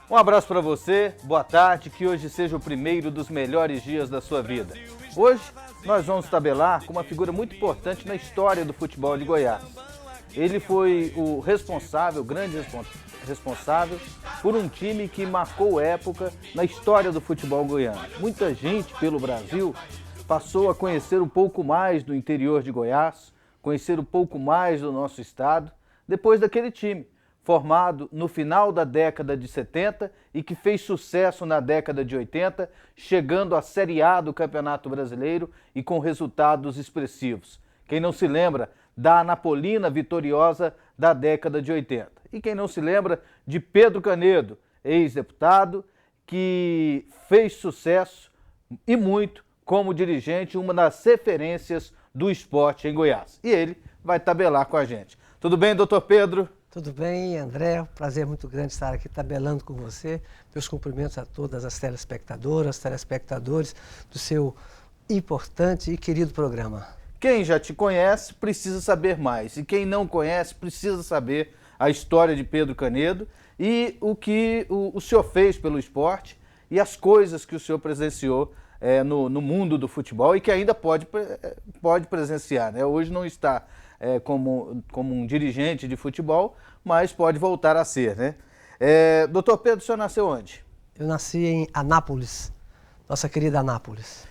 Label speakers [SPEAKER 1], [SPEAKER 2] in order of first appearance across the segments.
[SPEAKER 1] Um abraço para você, boa tarde, que hoje seja o primeiro dos melhores dias da sua vida. Hoje nós vamos tabelar com uma figura muito importante na história do futebol de Goiás. Ele foi o responsável, grande responsável, por um time que marcou época na história do futebol goiano. Muita gente pelo Brasil passou a conhecer um pouco mais do interior de Goiás, conhecer um pouco mais do nosso estado, depois daquele time, formado no final da década de 70 e que fez sucesso na década de 80, chegando à Série A do Campeonato Brasileiro e com resultados expressivos. Quem não se lembra da Anapolina vitoriosa da década de 80? E quem não se lembra de Pedro Canedo, ex-deputado, que fez sucesso e muito como dirigente, uma das referências do esporte em Goiás. E ele vai tabelar com a gente. Tudo bem, doutor Pedro?
[SPEAKER 2] Tudo bem, André? Prazer muito grande estar aqui tabelando com você. Meus cumprimentos a todas as telespectadoras, telespectadores do seu importante e querido programa.
[SPEAKER 1] Quem já te conhece precisa saber mais. E quem não conhece precisa saber a história de Pedro Canedo e o que o senhor fez pelo esporte e as coisas que o senhor presenciou no mundo do futebol e que ainda pode presenciar, né? Hoje não está como um dirigente de futebol, mas pode voltar a ser, né? Doutor Pedro, o senhor nasceu onde?
[SPEAKER 2] Eu nasci em Anápolis, nossa querida Anápolis.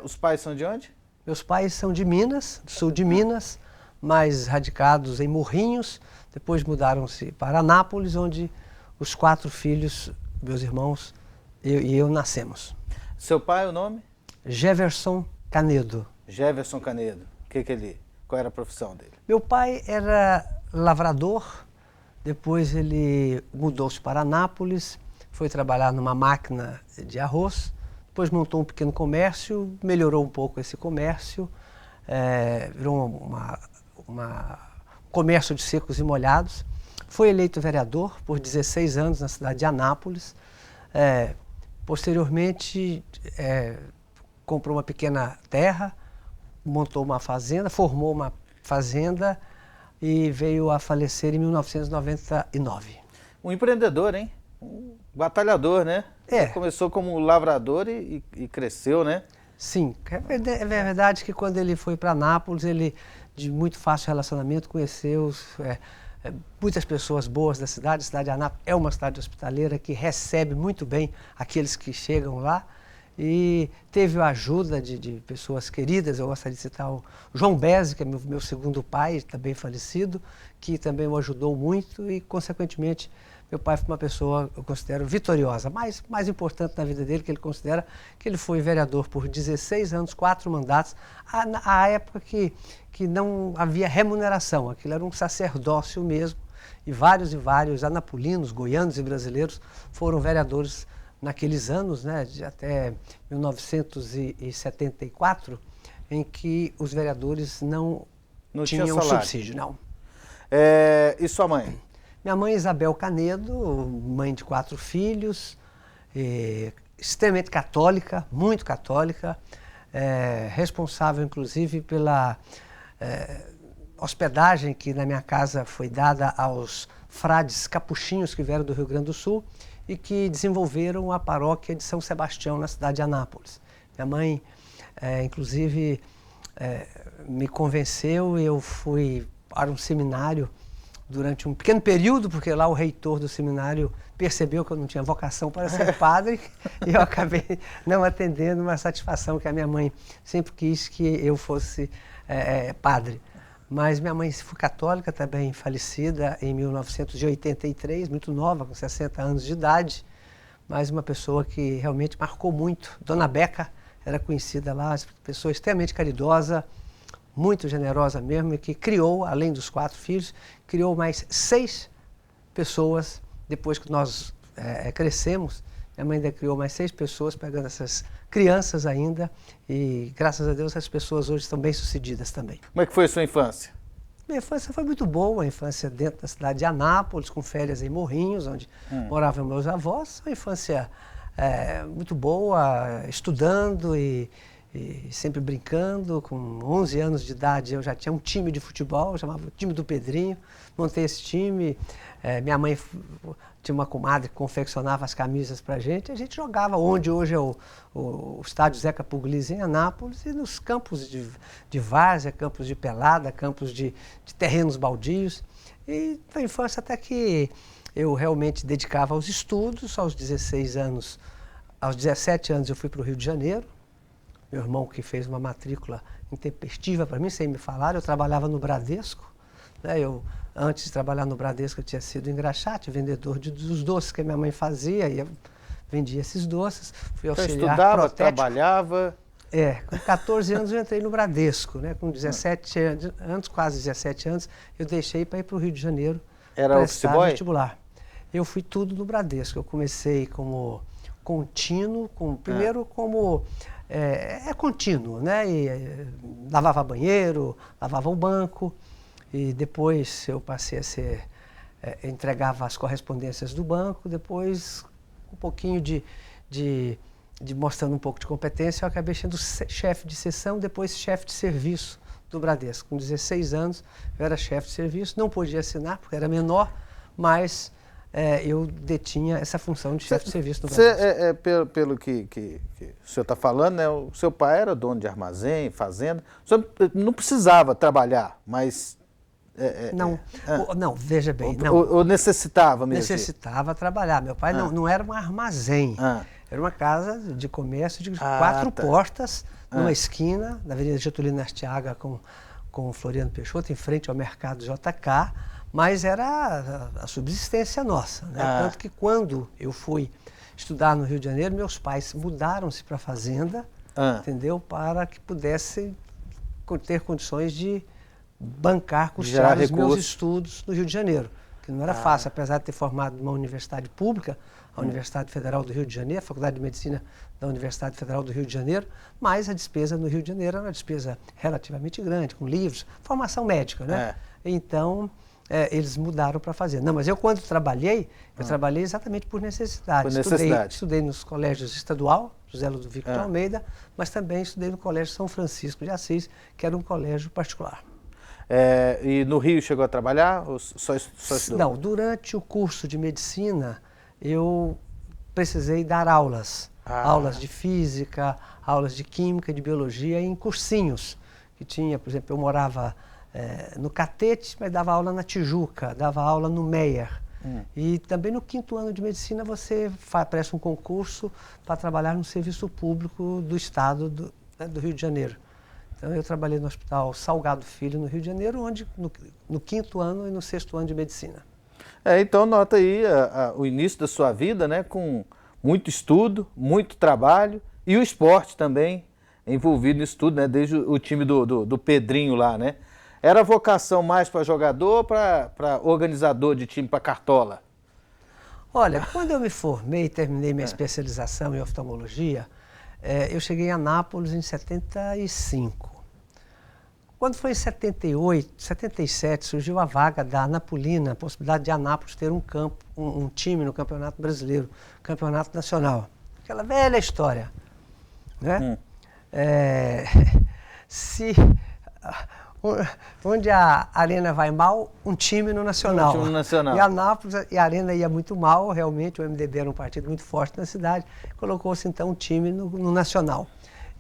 [SPEAKER 1] Os pais são de onde?
[SPEAKER 2] Meus pais são de Minas, do sul de Minas, mas radicados em Morrinhos. Depois mudaram-se para Anápolis, onde os 4 filhos, meus irmãos e eu nascemos.
[SPEAKER 1] Seu pai, o nome?
[SPEAKER 2] Jefferson Canedo.
[SPEAKER 1] Jefferson Canedo. Qual era a profissão dele?
[SPEAKER 2] Meu pai era lavrador, depois ele mudou-se para Anápolis, foi trabalhar numa máquina de arroz, depois montou um pequeno comércio, melhorou um pouco esse comércio, virou um comércio de secos e molhados. Foi eleito vereador por 16 anos na cidade de Anápolis. Posteriormente, comprou uma pequena terra, montou uma fazenda, formou uma fazenda e veio a falecer em 1999.
[SPEAKER 1] Um empreendedor, hein? Um batalhador, né? Começou como lavrador e cresceu, né?
[SPEAKER 2] Sim, é verdade que quando ele foi para Anápolis, ele, de muito fácil relacionamento, conheceu muitas pessoas boas da cidade. A cidade de Anápolis é uma cidade hospitaleira que recebe muito bem aqueles que chegam lá. E teve a ajuda de pessoas queridas. Eu gostaria de citar o João Bezzi, que é meu segundo pai, também falecido, que também o ajudou muito e, consequentemente, meu pai foi uma pessoa, eu considero, vitoriosa. Mas mais importante na vida dele, que ele considera que ele foi vereador por 16 anos, 4 mandatos, à época que não havia remuneração, aquilo era um sacerdócio mesmo, e vários anapolinos, goianos e brasileiros foram vereadores naqueles anos, né, de até 1974, em que os vereadores não tinham subsídio, não.
[SPEAKER 1] E sua mãe?
[SPEAKER 2] Minha mãe, Isabel Canedo, mãe de 4 filhos, extremamente católica, muito católica, responsável, inclusive, pela hospedagem que na minha casa foi dada aos frades capuchinhos que vieram do Rio Grande do Sul e que desenvolveram a paróquia de São Sebastião, na cidade de Anápolis. Minha mãe, inclusive, me convenceu e eu fui para um seminário durante um pequeno período, porque lá o reitor do seminário percebeu que eu não tinha vocação para ser padre e eu acabei não atendendo uma satisfação que a minha mãe sempre quis que eu fosse padre. Mas minha mãe foi católica, também falecida em 1983, muito nova, com 60 anos de idade, mas uma pessoa que realmente marcou muito. Dona Beca era conhecida lá, pessoa extremamente caridosa, muito generosa mesmo, e que criou, além dos 4 filhos, criou mais 6 pessoas. Depois que nós crescemos, minha mãe ainda criou mais 6 pessoas, pegando essas crianças ainda, e graças a Deus essas pessoas hoje estão bem-sucedidas também.
[SPEAKER 1] Como é que foi a sua infância?
[SPEAKER 2] Minha infância foi muito boa, a infância dentro da cidade de Anápolis, com férias em Morrinhos, onde moravam meus avós. Uma infância muito boa, estudando e e sempre brincando. Com 11 anos de idade eu já tinha um time de futebol, chamava o time do Pedrinho, montei esse time. Minha mãe tinha uma comadre que confeccionava as camisas pra gente, a gente jogava onde hoje é o estádio Zeca Puglisi em Anápolis, e nos campos de várzea, campos de pelada, campos de terrenos baldios. E foi a infância até que eu realmente dedicava aos estudos. Aos 16 anos, aos 17 anos eu fui para o Rio de Janeiro. Meu irmão, que fez uma matrícula intempestiva para mim, sem me falar, eu trabalhava no Bradesco, né? Antes de trabalhar no Bradesco, eu tinha sido engraxate, vendedor dos doces que a minha mãe fazia, e eu vendia esses doces. Fui auxiliar
[SPEAKER 1] estudava,
[SPEAKER 2] protético.
[SPEAKER 1] trabalhava...
[SPEAKER 2] Com 14 anos eu entrei no Bradesco, né? Com 17 anos, quase 17 anos, eu deixei para ir para o Rio de Janeiro prestar vestibular. Eu fui tudo no Bradesco. Eu comecei como contínuo, primeiro como... contínuo, né? Lavava banheiro, lavava o banco, e depois eu passei a ser... entregava as correspondências do banco, depois um pouquinho mostrando um pouco de competência, eu acabei sendo chefe de seção, depois chefe de serviço do Bradesco. Com 16 anos, eu era chefe de serviço, não podia assinar porque era menor, mas eu detinha essa função de chefe de serviço do Bradesco.
[SPEAKER 1] Pelo que o senhor está falando, né, o seu pai era dono de armazém, fazenda, o senhor não precisava trabalhar, mas...
[SPEAKER 2] Não, veja bem.
[SPEAKER 1] Ou necessitava mesmo?
[SPEAKER 2] Necessitava trabalhar. Meu pai não era um armazém. Era uma casa de comércio de 4 portas, numa esquina, na Avenida Getulino Arteaga com Floriano Peixoto, em frente ao Mercado JK, mas era a subsistência nossa, né? Tanto que quando eu fui estudar no Rio de Janeiro, meus pais mudaram-se para a fazenda, entendeu? Para que pudessem ter condições de bancar, custear os meus estudos no Rio de Janeiro, que não era fácil, apesar de ter formado numa universidade pública, a Universidade Federal do Rio de Janeiro, a Faculdade de Medicina da Universidade Federal do Rio de Janeiro, mas a despesa no Rio de Janeiro era uma despesa relativamente grande, com livros, formação médica, né? Então, eles mudaram para fazer. Não, mas eu quando trabalhei, eu trabalhei exatamente por necessidade. Estudei nos colégios estadual, José Ludovico de Almeida, mas também estudei no Colégio São Francisco de Assis, que era um colégio particular.
[SPEAKER 1] E no Rio chegou a trabalhar ou só estudou?
[SPEAKER 2] Não, durante o curso de medicina eu precisei dar aulas. Aulas de física, aulas de química, de biologia em cursinhos. Que tinha, por exemplo, eu morava no Catete, mas dava aula na Tijuca, dava aula no Meier. E também no 5º ano de medicina você presta um concurso para trabalhar no serviço público do estado do Rio de Janeiro. Então, eu trabalhei no Hospital Salgado Filho, no Rio de Janeiro, onde no 5º ano e no 6º ano de medicina.
[SPEAKER 1] Então, nota aí o início da sua vida, né, com muito estudo, muito trabalho e o esporte também envolvido nisso tudo, né, desde o time do Pedrinho lá, né? Era vocação mais para jogador ou para organizador de time, para cartola?
[SPEAKER 2] Olha, quando eu me formei e terminei minha especialização em oftalmologia, eu cheguei em Anápolis em 75. Quando foi em 78, 77, surgiu a vaga da Anapolina, a possibilidade de Anápolis ter um time no Campeonato Brasileiro, Campeonato Nacional. Aquela velha história, né? Onde a Arena vai mal, um time no Nacional.
[SPEAKER 1] Um time no Nacional.
[SPEAKER 2] E a Anápolis e a Arena ia muito mal, realmente, o MDB era um partido muito forte na cidade, colocou-se então um time no Nacional.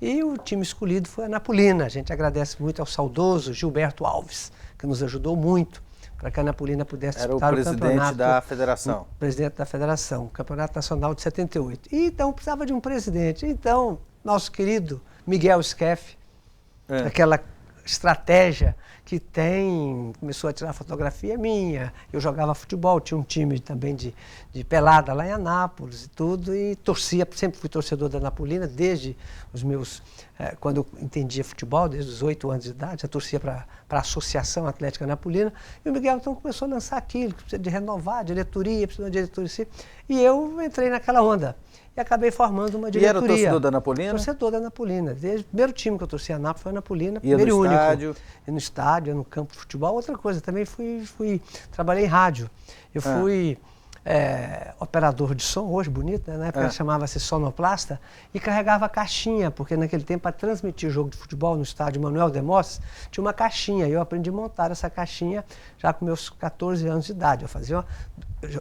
[SPEAKER 2] E o time escolhido foi a Anapolina. A gente agradece muito ao saudoso Gilberto Alves, que nos ajudou muito para que a Anapolina pudesse disputar o campeonato.
[SPEAKER 1] Era o presidente da federação.
[SPEAKER 2] O presidente da federação, o Campeonato Nacional de 78. E então precisava de um presidente. Então, nosso querido Miguel Skeff, aquela estratégia que começou a tirar fotografia minha, eu jogava futebol, tinha um time também de pelada lá em Anápolis e tudo, e torcia, sempre fui torcedor da Anapolina, desde os meus, quando eu entendia futebol, desde os 8 anos de idade, já torcia para a Associação Atlética Anapolina, e o Miguel então começou a lançar aquilo, que precisa de renovar, a diretoria, precisa de uma diretoria, e eu entrei naquela onda. E acabei formando uma diretoria.
[SPEAKER 1] E era torcedor da Anapolina?
[SPEAKER 2] Torcedor da Anapolina. Desde o primeiro time que eu torci a Anápolis foi a Anapolina,
[SPEAKER 1] ia
[SPEAKER 2] primeiro e único.
[SPEAKER 1] Estádio?
[SPEAKER 2] Ia no estádio, ia no campo de futebol. Outra coisa, também trabalhei em rádio. Eu fui operador de som, hoje bonito, né? Na época chamava-se sonoplasta, e carregava a caixinha, porque naquele tempo, para transmitir jogo de futebol no estádio Manuel Demosses, tinha uma caixinha, e eu aprendi a montar essa caixinha já com meus 14 anos de idade.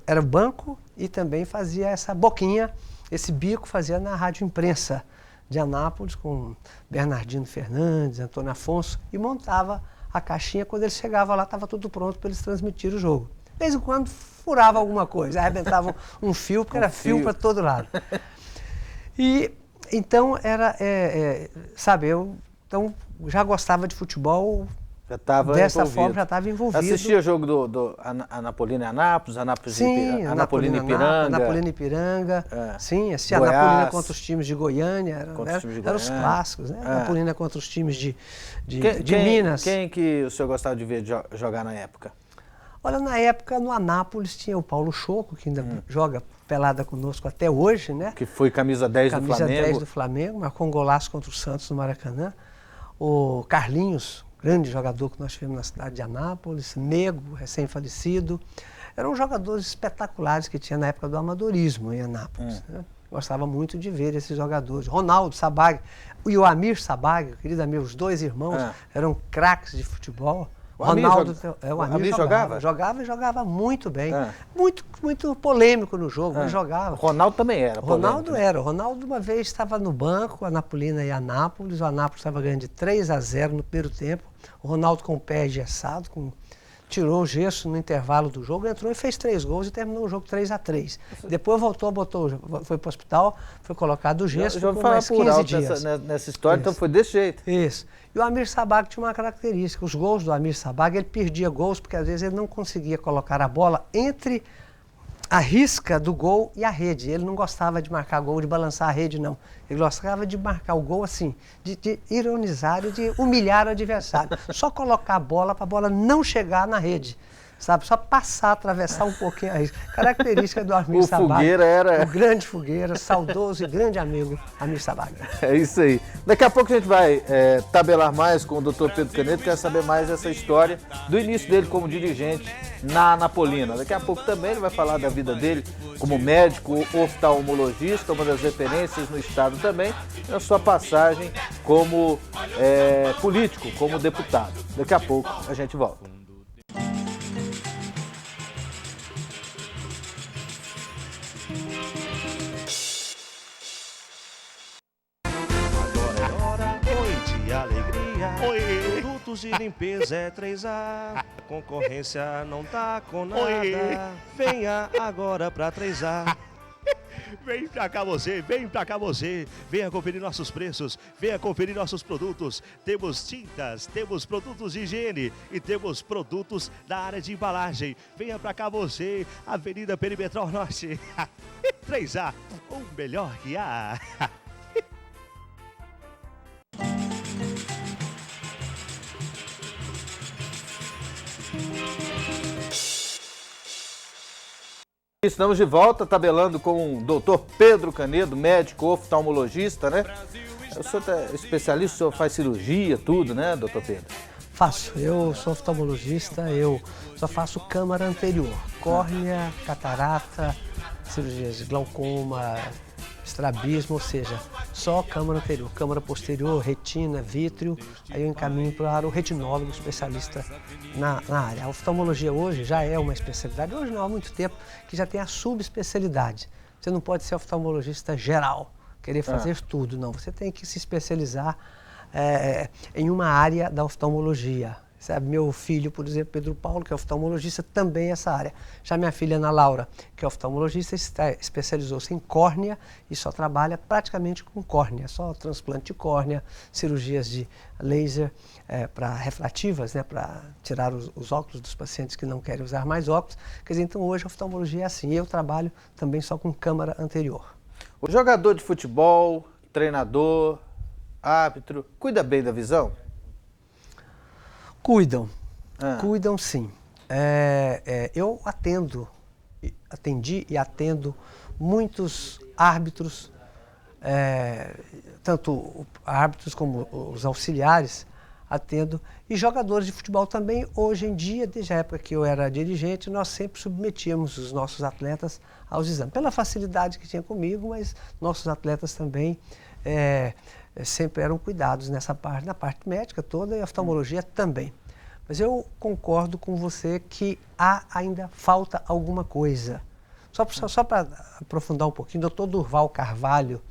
[SPEAKER 2] Era banco e também fazia essa boquinha, esse bico fazia na Rádio Imprensa de Anápolis, com Bernardino Fernandes, Antônio Afonso, e montava a caixinha. Quando eles chegavam lá, estava tudo pronto para eles transmitirem o jogo. De vez em quando furava alguma coisa, arrebentava um fio, porque era fio para todo lado. E então sabe, eu então, já gostava de futebol.
[SPEAKER 1] Já estava
[SPEAKER 2] dessa
[SPEAKER 1] envolvido.
[SPEAKER 2] Forma, já estava envolvido.
[SPEAKER 1] Assistia o jogo do Anapolina e Anápolis, Anapolina e Ipiranga.
[SPEAKER 2] Anapolina e Ipiranga. Sim, assistia a Anapolina contra os times de Goiânia. Eram os clássicos, né? Anapolina contra os times de Minas.
[SPEAKER 1] Quem que o senhor gostava de ver jogar na época?
[SPEAKER 2] Olha, na época, no Anápolis, tinha o Paulo Choco, que ainda joga pelada conosco até hoje, né?
[SPEAKER 1] Que foi camisa 10 do Flamengo.
[SPEAKER 2] Camisa 10 do Flamengo, marcou um golaço contra o Santos no Maracanã. O Carlinhos, grande jogador que nós tivemos na cidade de Anápolis, Nego, recém-falecido. Eram jogadores espetaculares que tinha na época do amadorismo em Anápolis. Né? Gostava muito de ver esses jogadores. Ronaldo Sabag e o Amir Sabag, querido amigo, os dois irmãos, eram craques de futebol.
[SPEAKER 1] O
[SPEAKER 2] Amir
[SPEAKER 1] jogava?
[SPEAKER 2] Jogava e jogava muito bem. Muito polêmico no jogo, mas jogava.
[SPEAKER 1] O Ronaldo também era polêmico.
[SPEAKER 2] Ronaldo era. O Ronaldo uma vez estava no banco, Anapolina e Anápolis. O Anápolis estava ganhando de 3-0 no primeiro tempo. O Ronaldo com o pé engessado, tirou o gesso no intervalo do jogo, entrou e fez 3 gols e terminou o jogo 3-3. Depois voltou, foi para o hospital, foi colocado o gesso, ficou mais 15 dias.
[SPEAKER 1] Nessa história, então foi desse jeito.
[SPEAKER 2] Isso. E o Amir Sabag tinha uma característica. Os gols do Amir Sabag, ele perdia gols porque às vezes ele não conseguia colocar a bola entre a risca do gol e a rede. Ele não gostava de marcar gol, de balançar a rede, não. Ele gostava de marcar o gol assim, de ironizar e de humilhar o adversário. Só colocar a bola para a bola não chegar na rede. Sabe? Só passar, atravessar um pouquinho a risca. Característica do Amir Sabag.
[SPEAKER 1] O Fogueira era...
[SPEAKER 2] O grande Fogueira, saudoso e grande amigo Amir Sabag.
[SPEAKER 1] É isso aí. Daqui a pouco a gente vai tabelar mais com o Dr. Pedro Canedo, quer saber mais dessa história do início dele como dirigente na Anapolina. Daqui a pouco também ele vai falar da vida dele como médico oftalmologista, uma das referências no estado também, e a sua passagem como político, como deputado. Daqui a pouco a gente volta.
[SPEAKER 3] Oi. Produtos de limpeza é 3A, concorrência não tá com nada. Oi. Venha agora pra 3A. Vem pra cá você, venha conferir nossos preços, venha conferir nossos produtos. Temos tintas, temos produtos de higiene e temos produtos da área de embalagem. Venha pra cá você, Avenida Perimetral Norte. 3A, o melhor que há.
[SPEAKER 1] Estamos de volta, tabelando com o Dr. Pedro Canedo, médico oftalmologista, né? O senhor é especialista, o senhor faz cirurgia, tudo, né, doutor Pedro?
[SPEAKER 2] Faço. Eu sou oftalmologista, eu só faço câmara anterior. Córnea, catarata, cirurgias de glaucoma, estrabismo, ou seja, só câmara anterior. Câmara posterior, retina, vítreo, aí eu encaminho para o retinólogo especialista na área. A oftalmologia hoje já é uma especialidade, hoje não há muito tempo, que já tem a subespecialidade. Você não pode ser oftalmologista geral, querer fazer tudo, não. Você tem que se especializar em uma área da oftalmologia. Sabe, meu filho, por exemplo, Pedro Paulo, que é oftalmologista, também é essa área. Já minha filha Ana Laura, que é oftalmologista, especializou-se em córnea e só trabalha praticamente com córnea, só transplante de córnea, cirurgias de laser para refrativas, né, para tirar os óculos dos pacientes que não querem usar mais óculos. Quer dizer, então hoje a oftalmologia é assim. Eu trabalho também só com câmara anterior.
[SPEAKER 1] O jogador de futebol, treinador, árbitro, cuida bem da visão?
[SPEAKER 2] Cuidam sim. Eu atendi e atendo muitos árbitros, tanto árbitros como os auxiliares, atendo. E jogadores de futebol também, hoje em dia, desde a época que eu era dirigente, nós sempre submetíamos os nossos atletas aos exames. Pela facilidade que tinha comigo, mas nossos atletas também sempre eram cuidados nessa parte, na parte médica toda e oftalmologia também. Mas eu concordo com você que ainda falta alguma coisa. Só para aprofundar um pouquinho, o Dr. Durval Carvalho,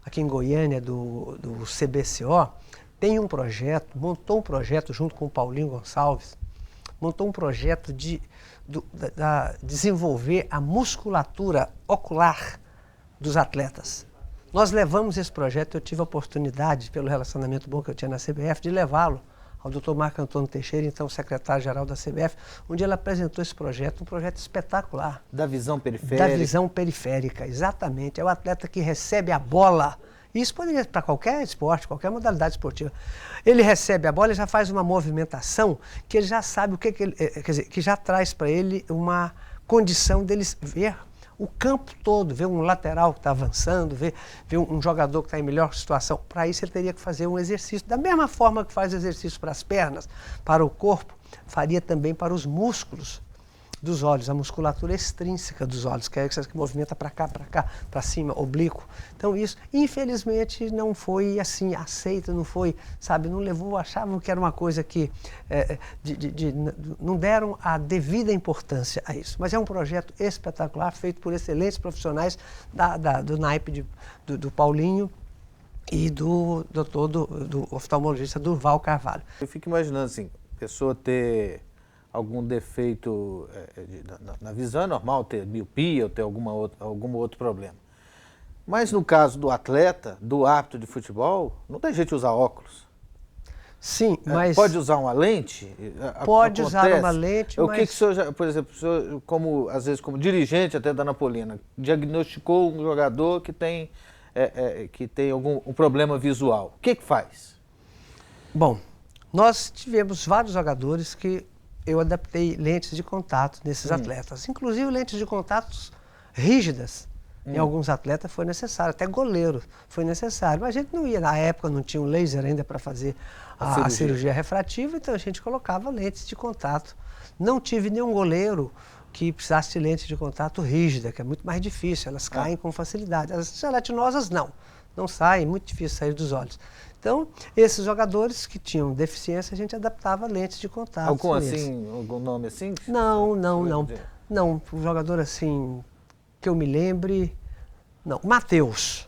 [SPEAKER 2] aqui em Goiânia, do CBCO, tem um projeto, montou um projeto junto com o Paulinho Gonçalves, montou um projeto de desenvolver a musculatura ocular dos atletas. Nós levamos esse projeto, eu tive a oportunidade, pelo relacionamento bom que eu tinha na CBF, de levá-lo ao Dr. Marco Antônio Teixeira, então secretário-geral da CBF, onde ele apresentou esse projeto, um projeto espetacular.
[SPEAKER 1] Da visão periférica?
[SPEAKER 2] Da visão periférica, exatamente. É o atleta que recebe a bola. Isso poderia para qualquer esporte, qualquer modalidade esportiva. Ele recebe a bola e já faz uma movimentação que ele já sabe o que ele... Quer dizer, que já traz para ele uma condição dele ver o campo todo, ver um lateral que está avançando, ver um jogador que está em melhor situação. Para isso ele teria que fazer um exercício. Da mesma forma que faz exercício para as pernas, para o corpo, faria também para os músculos dos olhos, a musculatura extrínseca dos olhos, que é essa que movimenta para cá, para cima, oblíquo. Então isso, infelizmente, não foi assim aceito, não foi, sabe, não levou, achavam que era uma coisa que não deram a devida importância a isso. Mas é um projeto espetacular, feito por excelentes profissionais do naipe do Paulinho e do oftalmologista Durval Carvalho.
[SPEAKER 1] Eu fico imaginando assim, a pessoa ter algum defeito na visão, é normal ter miopia ou ter algum outro problema. Mas no caso do atleta, do árbitro de futebol, não tem jeito de usar óculos.
[SPEAKER 2] Sim, mas...
[SPEAKER 1] Pode usar uma lente?
[SPEAKER 2] Pode usar uma lente,
[SPEAKER 1] mas... O que o senhor, já, por exemplo, o senhor, às vezes como dirigente até da Napolina, diagnosticou um jogador que tem um problema visual. O que faz?
[SPEAKER 2] Bom, nós tivemos vários jogadores que eu adaptei lentes de contato nesses atletas. Inclusive lentes de contatos rígidas. Em alguns atletas foi necessário, até goleiro foi necessário. Mas a gente não ia, na época não tinha um laser ainda para fazer a cirurgia refrativa, então a gente colocava lentes de contato. Não tive nenhum goleiro que precisasse de lente de contato rígida, que é muito mais difícil, elas caem com facilidade. As gelatinosas não saem, muito difícil sair dos olhos. Então, esses jogadores que tinham deficiência, a gente adaptava lentes de contato.
[SPEAKER 1] Algum nome assim?
[SPEAKER 2] Não. Não, um jogador assim, que eu me lembre, não. Matheus,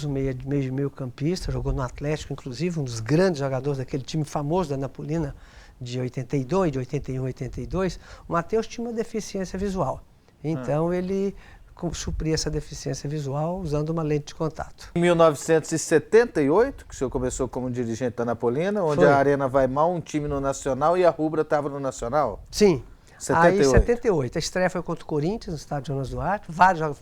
[SPEAKER 2] o meio campista, jogou no Atlético, inclusive, um dos grandes jogadores daquele time famoso da Napolina, de 82, de 81, 82. O Matheus tinha uma deficiência visual. Então, ele suprir essa deficiência visual usando uma lente de contato. Em
[SPEAKER 1] 1978, que o senhor começou como dirigente da Napolina, onde a Arena vai mal, um time no Nacional e a Rubra estava no Nacional?
[SPEAKER 2] Sim. 78. Aí, 78. A estreia foi contra o Corinthians, no estádio Jonas Duarte.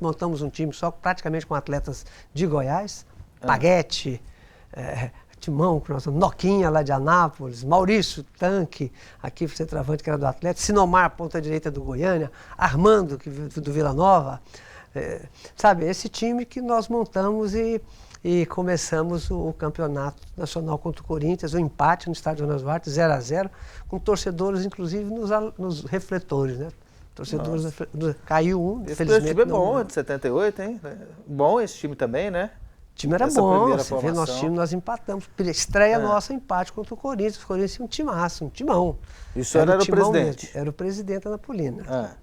[SPEAKER 2] Montamos um time só praticamente com atletas de Goiás. Paguete, Timão, Noquinha lá de Anápolis, Maurício Tanque, aqui centroavante que era do Atlético, Sinomar, ponta direita do Goiânia, Armando, do Vila Nova. Sabe, esse time que nós montamos e começamos o campeonato nacional contra o Corinthians, o empate no estádio Jonas Duarte, 0-0, com torcedores, inclusive, nos refletores, né? Torcedores, caiu um,
[SPEAKER 1] infelizmente. Esse time é bom, de 78, hein? Bom esse time também, né?
[SPEAKER 2] O time era bom, você vê nosso time, nós empatamos. Estreia nossa, empate contra o Corinthians. O Corinthians tinha um timaço, um timão.
[SPEAKER 1] Isso era o presidente?
[SPEAKER 2] Era o presidente da Napolina.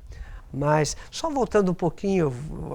[SPEAKER 2] Mas, só voltando um pouquinho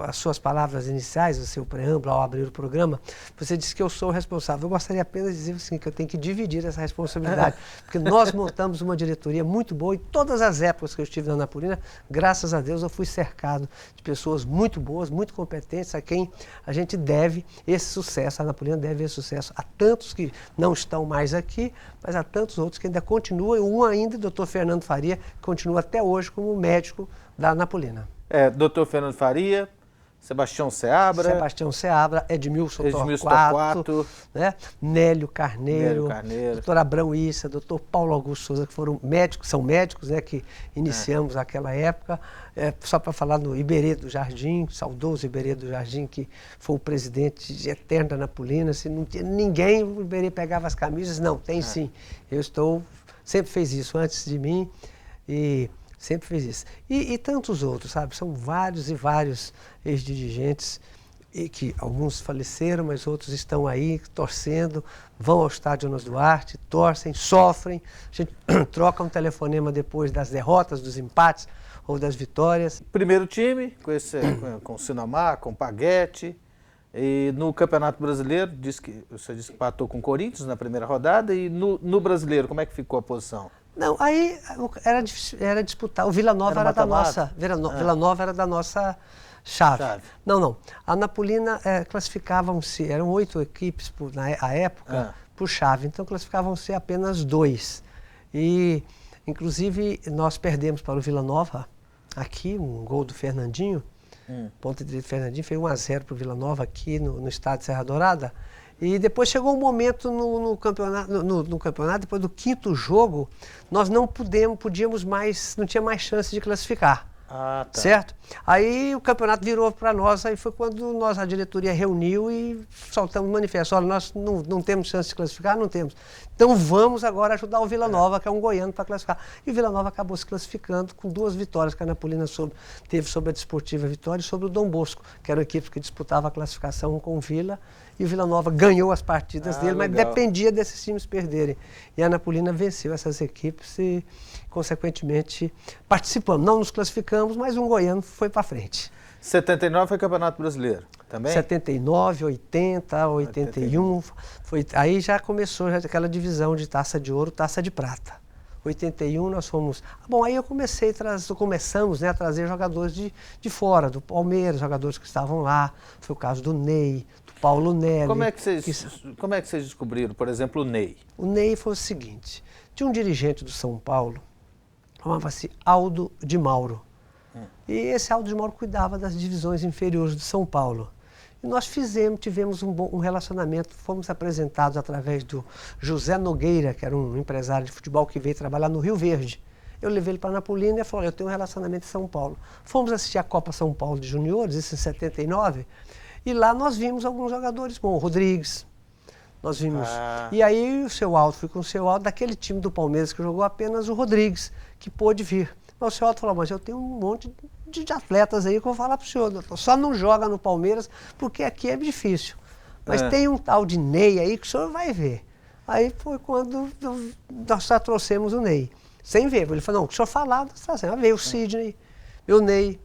[SPEAKER 2] às suas palavras iniciais, o seu preâmbulo ao abrir o programa, você disse que eu sou o responsável. Eu gostaria apenas de dizer assim, que eu tenho que dividir essa responsabilidade, porque nós montamos uma diretoria muito boa e todas as épocas que eu estive na Napolina, graças a Deus, eu fui cercado de pessoas muito boas, muito competentes, a quem a gente deve esse sucesso. A Napolina deve esse sucesso a tantos que não estão mais aqui, mas a tantos outros que ainda continuam, um ainda, o Dr. Fernando Faria, que continua até hoje como médico da Napolina.
[SPEAKER 1] Dr. Fernando Faria, Sebastião Seabra.
[SPEAKER 2] Sebastião Seabra, Edmilson
[SPEAKER 1] Torquato,
[SPEAKER 2] Torquato, né? Nélio Carneiro, doutor Abrão Issa, doutor Paulo Augusto Souza, que foram médicos, são médicos, né, que iniciamos aquela época. Só para falar no Iberê do Jardim, saudoso Iberê do Jardim, que foi o presidente eterno da Anapolina. Se não tinha ninguém, o Iberê pegava as camisas. Não, tem sim. Sempre fez isso antes de mim e sempre fez isso. E tantos outros, sabe? São vários e vários ex-dirigentes, e que alguns faleceram, mas outros estão aí torcendo, vão ao estádio Jonas Duarte, torcem, sofrem. A gente troca um telefonema depois das derrotas, dos empates ou das vitórias.
[SPEAKER 1] Primeiro time, com o Sinamar, com o Paguete. E no Campeonato Brasileiro, você disse que empatou com o Corinthians na primeira rodada. E no Brasileiro, como é que ficou a posição?
[SPEAKER 2] Não, aí era disputar. O Vila Nova era da nossa. Vila Nova era da nossa chave. Não. A Anapolina classificavam-se, eram 8 equipes na época por chave, então classificavam-se apenas 2. E, inclusive, nós perdemos para o Vila Nova, aqui, um gol do Fernandinho, ponta direita do Fernandinho, fez 1-0 para o Vila Nova aqui no estádio Serra Dourada. E depois chegou um momento no campeonato, depois do 5º jogo, nós não podíamos mais, não tinha mais chance de classificar.
[SPEAKER 1] Tá.
[SPEAKER 2] Certo? Aí o campeonato virou para nós, aí foi quando a diretoria reuniu e soltamos um manifesto. Olha, nós não temos chance de classificar, não temos. Então vamos agora ajudar o Vila Nova, que é um goiano, para classificar. E o Vila Nova acabou se classificando com 2 vitórias que a Anapolina teve sobre a Desportiva Vitória e sobre o Dom Bosco, que eram equipes que disputavam a classificação com o Vila. E o Vila Nova ganhou as partidas dele, mas dependia desses times perderem. E a Anapolina venceu essas equipes e, consequentemente, participamos. Não nos classificamos, mas um goiano foi para frente.
[SPEAKER 1] 79 foi Campeonato Brasileiro também?
[SPEAKER 2] 79, 80, 81. Aí já começou aquela divisão de taça de ouro, taça de prata. 81 nós fomos... Bom, aí começamos a trazer jogadores de fora, do Palmeiras, jogadores que estavam lá. Foi o caso do Ney, Paulo Nelly.
[SPEAKER 1] Como é que vocês descobriram, por exemplo, o Ney?
[SPEAKER 2] O Ney foi o seguinte, tinha um dirigente do São Paulo, chamava-se Aldo de Mauro. E esse Aldo de Mauro cuidava das divisões inferiores do São Paulo. E nós tivemos um relacionamento, fomos apresentados através do José Nogueira, que era um empresário de futebol que veio trabalhar no Rio Verde. Eu levei ele para a Anapolina e ele falou, eu tenho um relacionamento em São Paulo. Fomos assistir a Copa São Paulo de Juniores, isso em 79, e lá nós vimos alguns jogadores bons, o Rodrigues, nós vimos. E aí o seu Aldo, fui com o seu Aldo, daquele time do Palmeiras que jogou apenas o Rodrigues, que pôde vir. Mas o seu Aldo falou, mas eu tenho um monte de atletas aí que eu vou falar para o senhor, doutor. Só não joga no Palmeiras porque aqui é difícil. Mas tem um tal de Ney aí que o senhor vai ver. Aí foi quando nós já trouxemos o Ney, sem ver. Ele falou, não, o senhor falar, veio o Sidney, veio o Ney,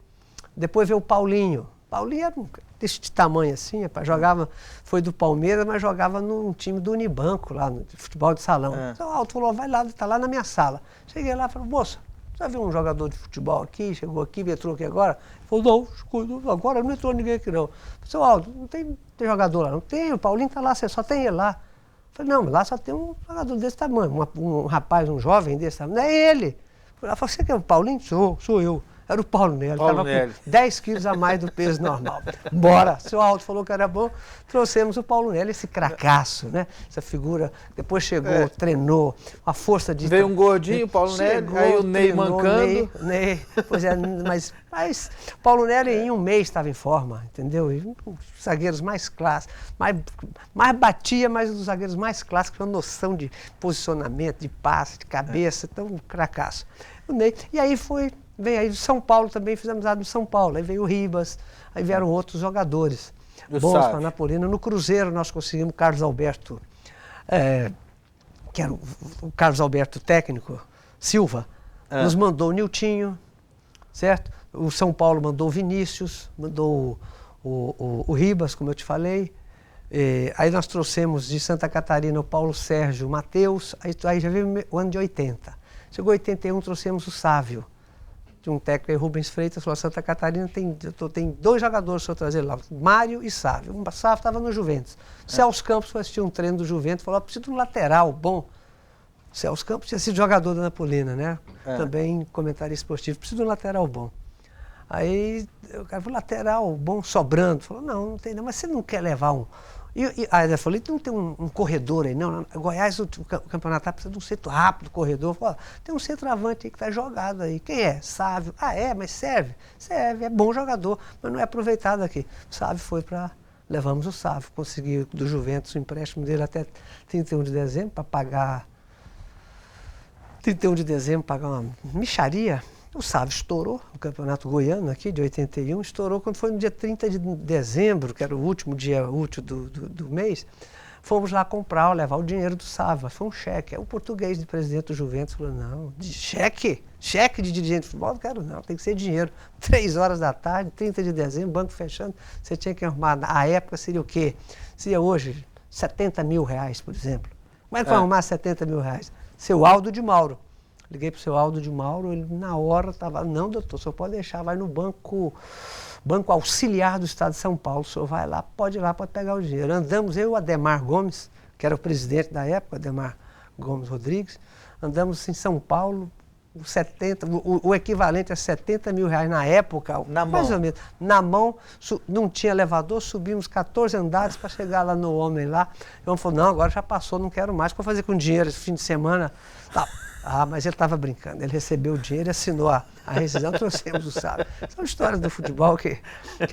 [SPEAKER 2] depois veio o Paulinho. Paulinho era desse tamanho assim, foi do Palmeiras, mas jogava num time do Unibanco, lá no futebol de salão. Então o Aldo falou, vai lá, está lá na minha sala. Cheguei lá e falei, moça, já viu um jogador de futebol aqui, chegou aqui, entrou aqui agora? Ele falou, não, agora não entrou ninguém aqui não. Eu falei, seu Aldo, não tem jogador lá? Não tem, o Paulinho está lá, você só tem ele lá. Eu falei, não, lá só tem um jogador desse tamanho, um rapaz, um jovem desse tamanho, não é ele. Ela falou, você que é o Paulinho? Sou eu. Era o Paulo Nelly, estava com 10 quilos a mais do peso normal. Bora, seu Aldo falou que era bom, trouxemos o Paulo Nelly, esse cracaço, né? Essa figura, depois chegou, treinou, a força de...
[SPEAKER 1] Veio um gordinho, Paulo Nelly, aí o Ney mancando.
[SPEAKER 2] Ney, pois é, mas Paulo Nelly em um mês estava em forma, entendeu? E um dos zagueiros mais clássicos, mais batia, mas um dos zagueiros mais clássicos, com noção de posicionamento, de passe, de cabeça, então um cracaço. O Ney, e aí veio aí do São Paulo também, fizemos amizade no São Paulo, aí veio o Ribas, aí vieram outros jogadores bons para a Anapolina. No Cruzeiro nós conseguimos o Carlos Alberto, que era o Carlos Alberto técnico, Silva, nos mandou o Niltinho, certo? O São Paulo mandou o Vinícius, mandou o Ribas, como eu te falei. Aí nós trouxemos de Santa Catarina o Paulo Sérgio Matheus, aí já veio o ano de 80. Chegou 81, trouxemos o Sávio, de um técnico aí, Rubens Freitas, falou, Santa Catarina tem 2 jogadores para eu trazer lá, Mário e Sávio. O Sávio estava no Juventus. Celso Campos foi assistir um treino do Juventus, falou, preciso de um lateral bom. Celso Campos tinha sido jogador da Anapolina, né? Também comentarista esportivo, preciso de um lateral bom. Aí o cara falou, lateral, bom, sobrando. Falou, não tem não, mas você não quer levar um... Aí ele falou, não tem um corredor aí, não. Goiás, o campeonato precisa de um centro rápido, corredor. Falou, tem um centroavante aí que está jogado aí. Quem é? Sávio. Ah, é? Mas serve? Serve, é bom jogador, mas não é aproveitado aqui. O Sávio foi para... Levamos o Sávio, consegui do Juventus o empréstimo dele até 31 de dezembro para pagar... 31 de dezembro, pagar uma mixaria. O Sávio estourou, o campeonato goiano aqui, de 81, estourou quando foi no dia 30 de dezembro, que era o último dia útil do mês. Fomos lá comprar, levar o dinheiro do Sávio. Foi um cheque. Aí o português de presidente do Juventus falou, não, de cheque? Cheque de dirigente de futebol? Não quero não, tem que ser dinheiro. 3 horas da tarde, 30 de dezembro, banco fechando, você tinha que arrumar. A época seria o quê? Seria hoje 70 mil reais, por exemplo. Como é que vai arrumar 70 mil reais? Seu Aldo de Mauro. Liguei para o seu Aldo de Mauro, ele na hora estava, não doutor, o senhor pode deixar, vai no banco auxiliar do estado de São Paulo, o senhor vai lá, pode ir lá, pode pegar o dinheiro. Andamos, eu e o Ademar Gomes, que era o presidente da época, Ademar Gomes Rodrigues, andamos em São Paulo, o equivalente a 70 mil reais na época, mais ou menos, na mão, não tinha elevador, subimos 14 andares para chegar lá no homem lá. E o homem falou, não, agora já passou, não quero mais, o que eu vou fazer com dinheiro esse fim de semana? Tá. Ah, mas ele estava brincando, ele recebeu o dinheiro e assinou a rescisão, trouxemos o Sávio. São histórias do futebol que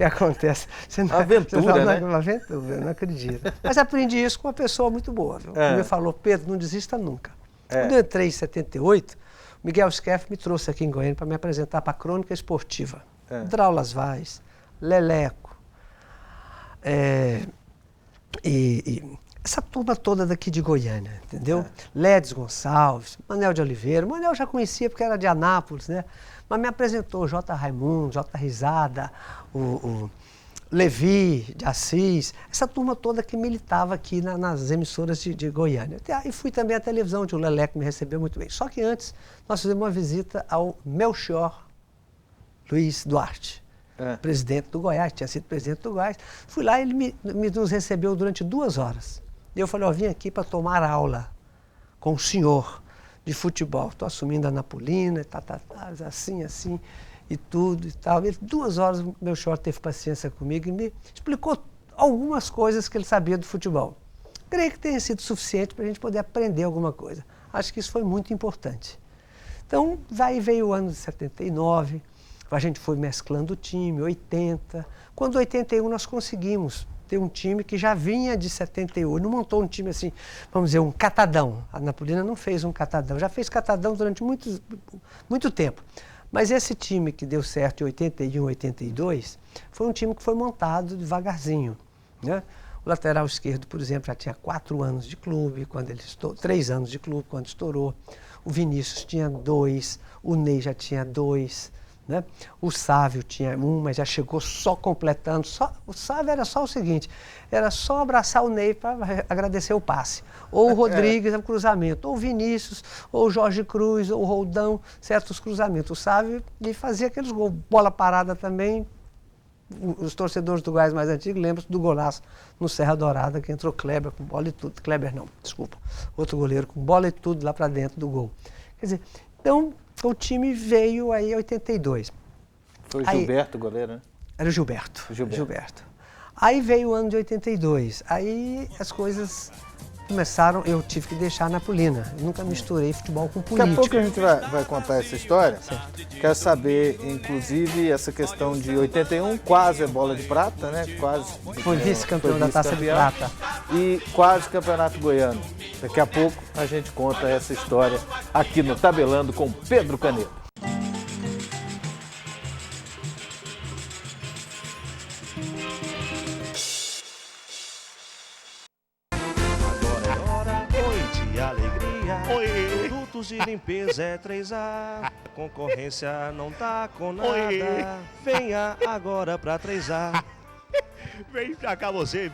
[SPEAKER 2] acontecem.
[SPEAKER 1] Aventura, né?
[SPEAKER 2] Uma aventura, eu não acredito. Mas aprendi isso com uma pessoa muito boa, viu? Ele me falou, Pedro, não desista nunca. Quando eu entrei em 78, o Miguel Skeff me trouxe aqui em Goiânia para me apresentar para a Crônica Esportiva. Draulas Vaz, Leleco, essa turma toda daqui de Goiânia, entendeu? Ledes Gonçalves, Manel de Oliveira. O Manel já conhecia porque era de Anápolis, né? Mas me apresentou o J. Raimundo, J. Risada, o Levi de Assis, essa turma toda que militava aqui nas emissoras de Goiânia. E fui também à televisão, onde o Leleco me recebeu muito bem. Só que antes, nós fizemos uma visita ao Melchior Luiz Duarte, presidente do Goiás, tinha sido presidente do Goiás. Fui lá e ele nos recebeu durante 2 horas. E eu falei, vim aqui para tomar aula com o senhor de futebol. Estou assumindo a Napolina, assim, e tudo e tal. E 2 horas o Melchior teve paciência comigo e me explicou algumas coisas que ele sabia do futebol. Creio que tenha sido suficiente para a gente poder aprender alguma coisa. Acho que isso foi muito importante. Então, daí veio o ano de 79, a gente foi mesclando o time, 80. Quando 81 nós conseguimos ter um time que já vinha de 78, não montou um time assim, vamos dizer, um catadão. A Napolina não fez um catadão, já fez catadão durante muito tempo. Mas esse time que deu certo em 81, 82, foi um time que foi montado devagarzinho, né? O lateral esquerdo, por exemplo, já tinha 4 anos de clube, quando ele estourou, 3 anos de clube quando estourou. O Vinícius tinha 2, o Ney já tinha 2, né? O Sávio tinha 1, mas já chegou só completando. O Sávio era só o seguinte, era só abraçar o Ney para agradecer o passe. Ou o Rodrigues, o cruzamento, ou o Vinícius, ou o Jorge Cruz, ou o Roldão, certos cruzamentos. O Sávio fazia aqueles gols, bola parada também. Os torcedores do Goiás mais antigos lembram-se do golaço no Serra Dourada, que entrou Kleber com bola e tudo. Kleber não, desculpa. Outro goleiro com bola e tudo lá para dentro do gol. Quer dizer, então o time veio aí em 82.
[SPEAKER 1] Foi o Gilberto o goleiro, né?
[SPEAKER 2] Era o Gilberto. Aí veio o ano de 82. Aí as coisas começaram, eu tive que deixar a Napolina. Eu nunca misturei futebol com política.
[SPEAKER 1] Daqui a pouco a gente vai contar essa história.
[SPEAKER 2] Certo.
[SPEAKER 1] Quero saber, inclusive, essa questão de 81, quase bola de prata, né? Quase.
[SPEAKER 2] Foi vice-campeão da Taça de Prata.
[SPEAKER 1] E quase campeonato goiano. Daqui a pouco a gente conta essa história aqui no Tabelando com Pedro Canedo.
[SPEAKER 3] Produtos de limpeza é 3A, concorrência não tá com nada. Venha agora pra 3A. Vem pra cá você,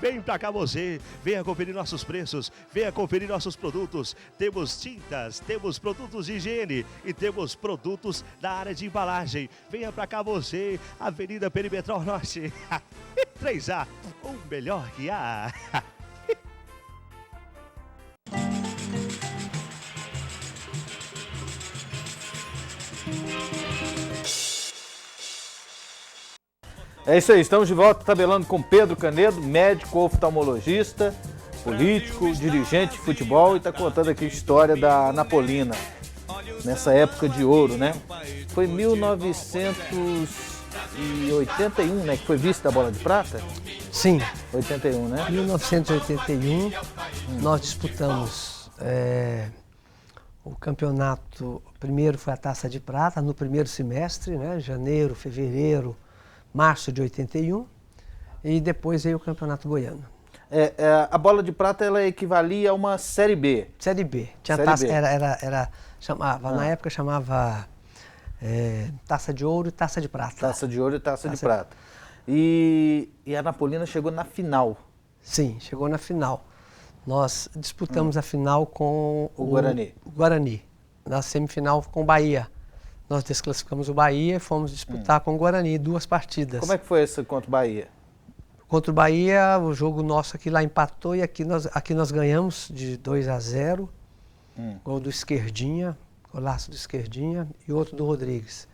[SPEAKER 3] venha conferir nossos preços, venha conferir nossos produtos. Temos tintas, temos produtos de higiene e temos produtos da área de embalagem. Venha pra cá você, Avenida Perimetral Norte. 3A, o melhor que há.
[SPEAKER 1] É isso aí, estamos de volta tabelando com Pedro Canedo, médico oftalmologista, político, dirigente de futebol, e está contando aqui a história da Anapolina, nessa época de ouro, né? Foi 1981, né, que foi vista a bola de prata?
[SPEAKER 2] Sim.
[SPEAKER 1] 81, né?
[SPEAKER 2] 1981, nós disputamos o campeonato. Primeiro foi a Taça de Prata, no primeiro semestre, né? Janeiro, fevereiro, março de 81, e depois veio o Campeonato Goiano.
[SPEAKER 1] A bola de prata, ela equivalia a uma Série B.
[SPEAKER 2] Série B. Tinha
[SPEAKER 1] Série
[SPEAKER 2] taça,
[SPEAKER 1] B.
[SPEAKER 2] Na época chamava Taça de Ouro e Taça de Prata.
[SPEAKER 1] Taça de Ouro e Taça de Prata. E a Anapolina chegou na final.
[SPEAKER 2] Sim, chegou na final. Nós disputamos a final com
[SPEAKER 1] o
[SPEAKER 2] Guarani. Na semifinal com o Bahia. Nós desclassificamos o Bahia e fomos disputar com o Guarani 2 partidas.
[SPEAKER 1] Como é que foi esse contra o Bahia?
[SPEAKER 2] Contra o Bahia, o jogo nosso aqui lá empatou e aqui nós ganhamos de 2-0. Gol do Esquerdinha, golaço do Esquerdinha e outro do Rodrigues.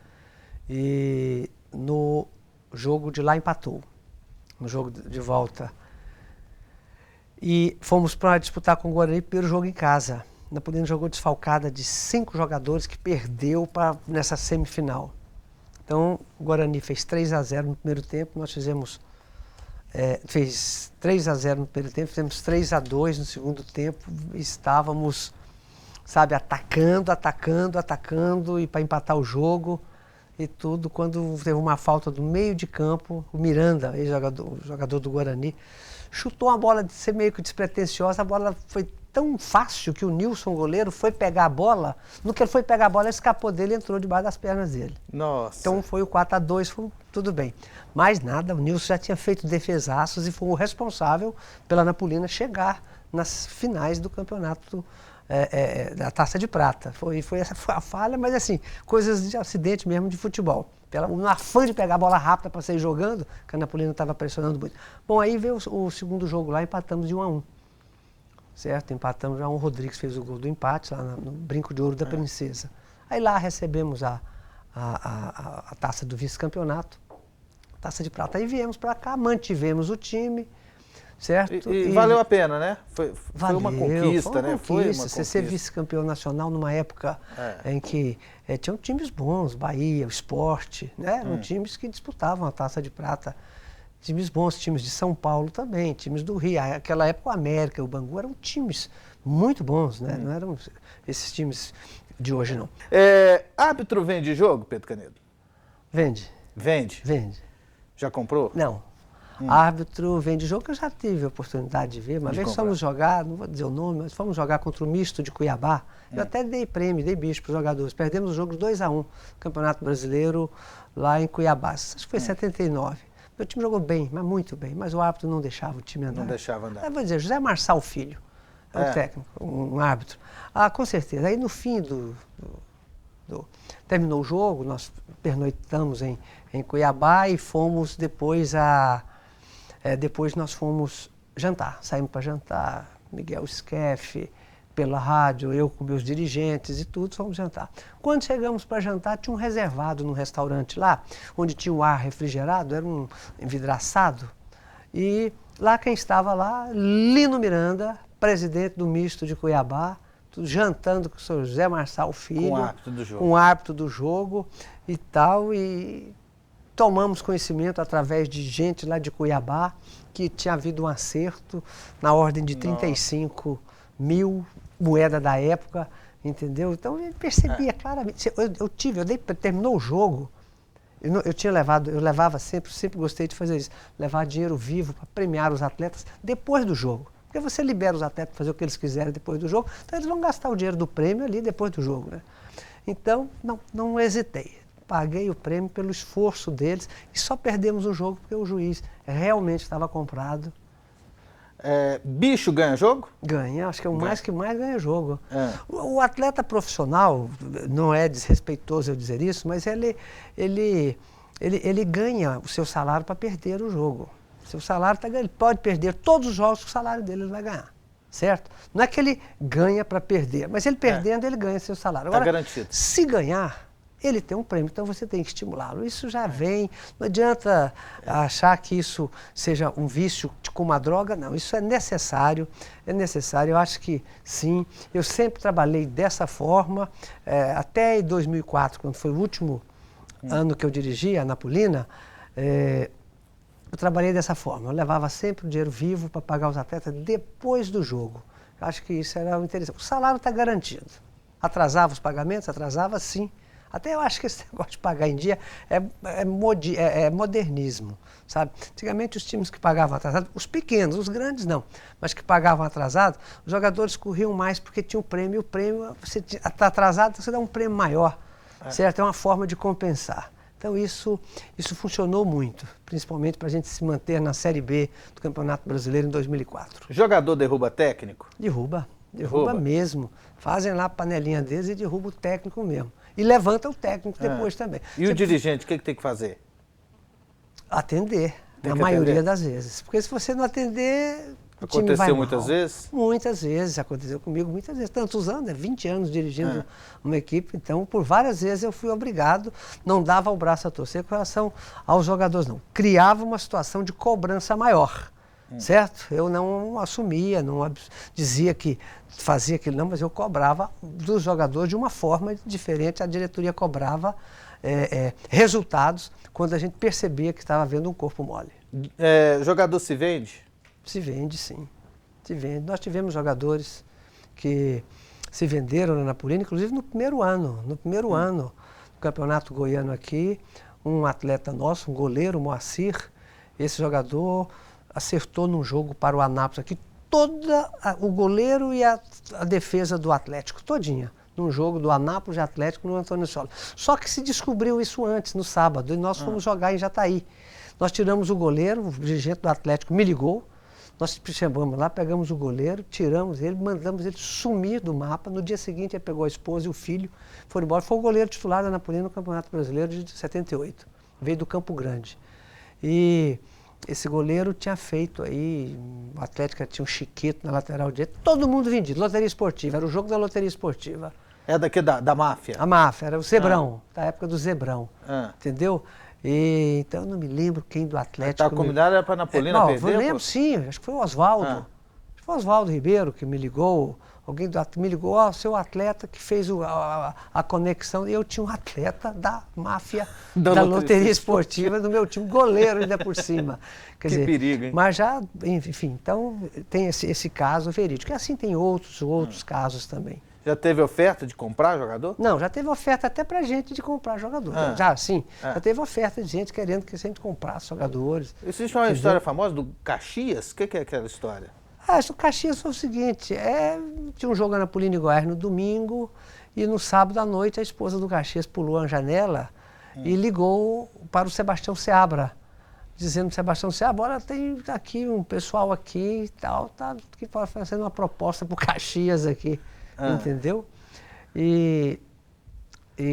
[SPEAKER 2] E no jogo de lá empatou, no jogo de volta. E fomos para disputar com o Guarani pelo jogo em casa. A Anapolina jogou desfalcada de 5 jogadores que perdeu nessa semifinal. Então, o Guarani fez 3-0 no primeiro tempo, nós fez 3-0 no primeiro tempo, fizemos 3-2 no segundo tempo, estávamos, atacando e para empatar o jogo e tudo, quando teve uma falta do meio de campo, o Miranda, jogador do Guarani, chutou uma bola de ser meio que despretensiosa, a bola foi tão fácil que o Nilson, goleiro, foi pegar a bola. No que ele foi pegar a bola, escapou dele e entrou debaixo das pernas dele.
[SPEAKER 1] Nossa.
[SPEAKER 2] Então foi o 4-2, foi tudo bem. Mas nada, o Nilson já tinha feito defesaços e foi o responsável pela Anapolina chegar nas finais do campeonato da Taça de Prata. Essa foi a falha, mas assim, coisas de acidente mesmo de futebol. No afã de pegar a bola rápida para sair jogando, que a Anapolina estava pressionando muito. Bom, aí veio o segundo jogo lá, empatamos de 1-1. Certo? Empatamos já. O Rodrigues fez o gol do empate lá no Brinco de Ouro da Princesa. Aí lá recebemos a taça do vice-campeonato, Taça de Prata. Aí viemos para cá, mantivemos o time, certo?
[SPEAKER 1] E valeu a pena, né? Foi uma conquista,
[SPEAKER 2] né?
[SPEAKER 1] Foi uma
[SPEAKER 2] Você
[SPEAKER 1] conquista.
[SPEAKER 2] ser vice-campeão nacional numa época em que tinham times bons, Bahia, o Sport, né? Eram times que disputavam a Taça de Prata. Times bons, times de São Paulo também, times do Rio. Naquela época o América e o Bangu eram times muito bons, né? Não eram esses times de hoje, não.
[SPEAKER 1] Árbitro vende jogo, Pedro Canedo?
[SPEAKER 2] Vende.
[SPEAKER 1] Vende?
[SPEAKER 2] Vende.
[SPEAKER 1] Já comprou?
[SPEAKER 2] Não. Árbitro vende jogo que eu já tive a oportunidade de ver. Uma vez fomos jogar, não vou dizer o nome, mas fomos jogar contra o Misto de Cuiabá. Eu até dei prêmio, dei bicho para os jogadores. Perdemos o jogo 2-1, Campeonato Brasileiro lá em Cuiabá. Acho que foi 79. Meu time jogou bem, mas muito bem, mas o árbitro não deixava o time andar.
[SPEAKER 1] Não deixava andar.
[SPEAKER 2] Eu vou dizer, José Marçal Filho, um técnico, um árbitro. Com certeza. Aí no fim terminou o jogo, nós pernoitamos em Cuiabá e fomos depois depois nós fomos jantar, saímos para jantar, Miguel Skeff, pela rádio, eu com meus dirigentes e tudo, fomos jantar. Quando chegamos para jantar, tinha um reservado num restaurante lá, onde tinha o ar refrigerado, era um envidraçado, e lá quem estava lá, Lino Miranda, presidente do Misto de Cuiabá, jantando com o seu José Marçal Filho,
[SPEAKER 1] com o árbitro do jogo.
[SPEAKER 2] Com o árbitro do jogo e tal, e tomamos conhecimento através de gente lá de Cuiabá que tinha havido um acerto na ordem de 35 mil moedas da época, entendeu? Então eu percebia claramente. Terminou o jogo, eu levava sempre gostei de fazer isso, levar dinheiro vivo para premiar os atletas depois do jogo. Porque você libera os atletas para fazer o que eles quiserem depois do jogo, então eles vão gastar o dinheiro do prêmio ali depois do jogo, né? Então, não hesitei. Paguei o prêmio pelo esforço deles e só perdemos o jogo porque o juiz realmente estava comprado.
[SPEAKER 1] Bicho ganha jogo?
[SPEAKER 2] Ganha, acho que é o mais que mais ganha jogo. O atleta profissional, não é desrespeitoso eu dizer isso, mas ele ganha o seu salário para perder o jogo. Seu salário ele pode perder todos os jogos que o salário dele ele vai ganhar, certo? Não é que ele ganha para perder, mas ele perdendo ele ganha seu salário. Agora,
[SPEAKER 1] garantido.
[SPEAKER 2] Se ganhar, ele tem um prêmio, então você tem que estimulá-lo. Isso já vem, não adianta achar que isso seja um vício como uma droga, não, isso é necessário, eu acho que sim. Eu sempre trabalhei dessa forma, até em 2004, quando foi o último ano que eu dirigi a Anapolina, eu trabalhei dessa forma, eu levava sempre o dinheiro vivo para pagar os atletas depois do jogo. Eu acho que isso era o interessante. O salário está garantido. Atrasava os pagamentos? Atrasava sim. Até eu acho que esse negócio de pagar em dia é modernismo, sabe? Antigamente os times que pagavam atrasado, os pequenos, os grandes não, mas que pagavam atrasado, os jogadores corriam mais porque tinha um prêmio, e o prêmio, você está atrasado, você dá um prêmio maior, certo? É uma forma de compensar. Então isso funcionou muito, principalmente para a gente se manter na Série B do Campeonato Brasileiro em 2004.
[SPEAKER 1] Jogador derruba técnico?
[SPEAKER 2] Derruba mesmo. Fazem lá a panelinha deles e derruba o técnico mesmo. E levanta o técnico depois também.
[SPEAKER 1] E o dirigente, o que tem que fazer?
[SPEAKER 2] Atender, na maioria das vezes. Porque se você não atender, o time vai
[SPEAKER 1] Aconteceu
[SPEAKER 2] mal.
[SPEAKER 1] muitas vezes?
[SPEAKER 2] Muitas vezes, aconteceu comigo muitas vezes. Tantos anos, 20 anos dirigindo uma equipe, então por várias vezes eu fui obrigado, não dava o braço a torcer com relação aos jogadores, não. Criava uma situação de cobrança maior. Certo? Eu não assumia, não dizia que fazia aquilo não, mas eu cobrava dos jogadores de uma forma diferente. A diretoria cobrava resultados quando a gente percebia que estava havendo um corpo mole.
[SPEAKER 1] Jogador se vende?
[SPEAKER 2] Se vende, sim. Se vende. Nós tivemos jogadores que se venderam na Anapolina, inclusive no primeiro ano. No primeiro ano do Campeonato Goiano aqui, um atleta nosso, um goleiro, o Moacir, esse jogador acertou num jogo para o Anápolis aqui, o goleiro e a defesa do Atlético, todinha, num jogo do Anápolis e Atlético no Antônio Sola. Só que se descobriu isso antes, no sábado, e nós fomos jogar em Jataí. Nós tiramos o goleiro, o dirigente do Atlético me ligou, nós chamamos lá, pegamos o goleiro, tiramos ele, mandamos ele sumir do mapa. No dia seguinte ele pegou a esposa e o filho, foram embora. Foi o goleiro titular da Anapolina no Campeonato Brasileiro de 78, veio do Campo Grande. E esse goleiro tinha feito aí, o Atlético tinha um Chiquito na lateral direita, todo mundo vendido, loteria esportiva, era o jogo da loteria esportiva.
[SPEAKER 1] É daqui da máfia?
[SPEAKER 2] A máfia, era o Zebrão, da época do Zebrão, entendeu? E, então eu não me lembro quem do Atlético.
[SPEAKER 1] A comunidade era para a Anapolina perder?
[SPEAKER 2] Eu lembro sim, acho que foi o Oswaldo. Acho que foi o Oswaldo Ribeiro que me ligou. Alguém me ligou, seu atleta que fez a conexão. E eu tinha um atleta da máfia da loteria esportiva do meu time, goleiro ainda por cima. Quer dizer,
[SPEAKER 1] perigo, hein?
[SPEAKER 2] Mas já, enfim, então tem esse caso verídico. E assim tem outros casos também.
[SPEAKER 1] Já teve oferta de comprar jogador?
[SPEAKER 2] Não, já teve oferta até pra gente de comprar jogador. Já teve oferta de gente querendo que a gente comprasse jogadores.
[SPEAKER 1] Existe uma história famosa do Caxias? O que é aquela história?
[SPEAKER 2] O Caxias foi o seguinte, tinha um jogo na Anapolina e Goiás no domingo e no sábado à noite a esposa do Caxias pulou a janela e ligou para o Sebastião Seabra, dizendo, Sebastião Seabra, olha, tem aqui um pessoal aqui e tal, tá fazendo uma proposta para o Caxias aqui, entendeu? E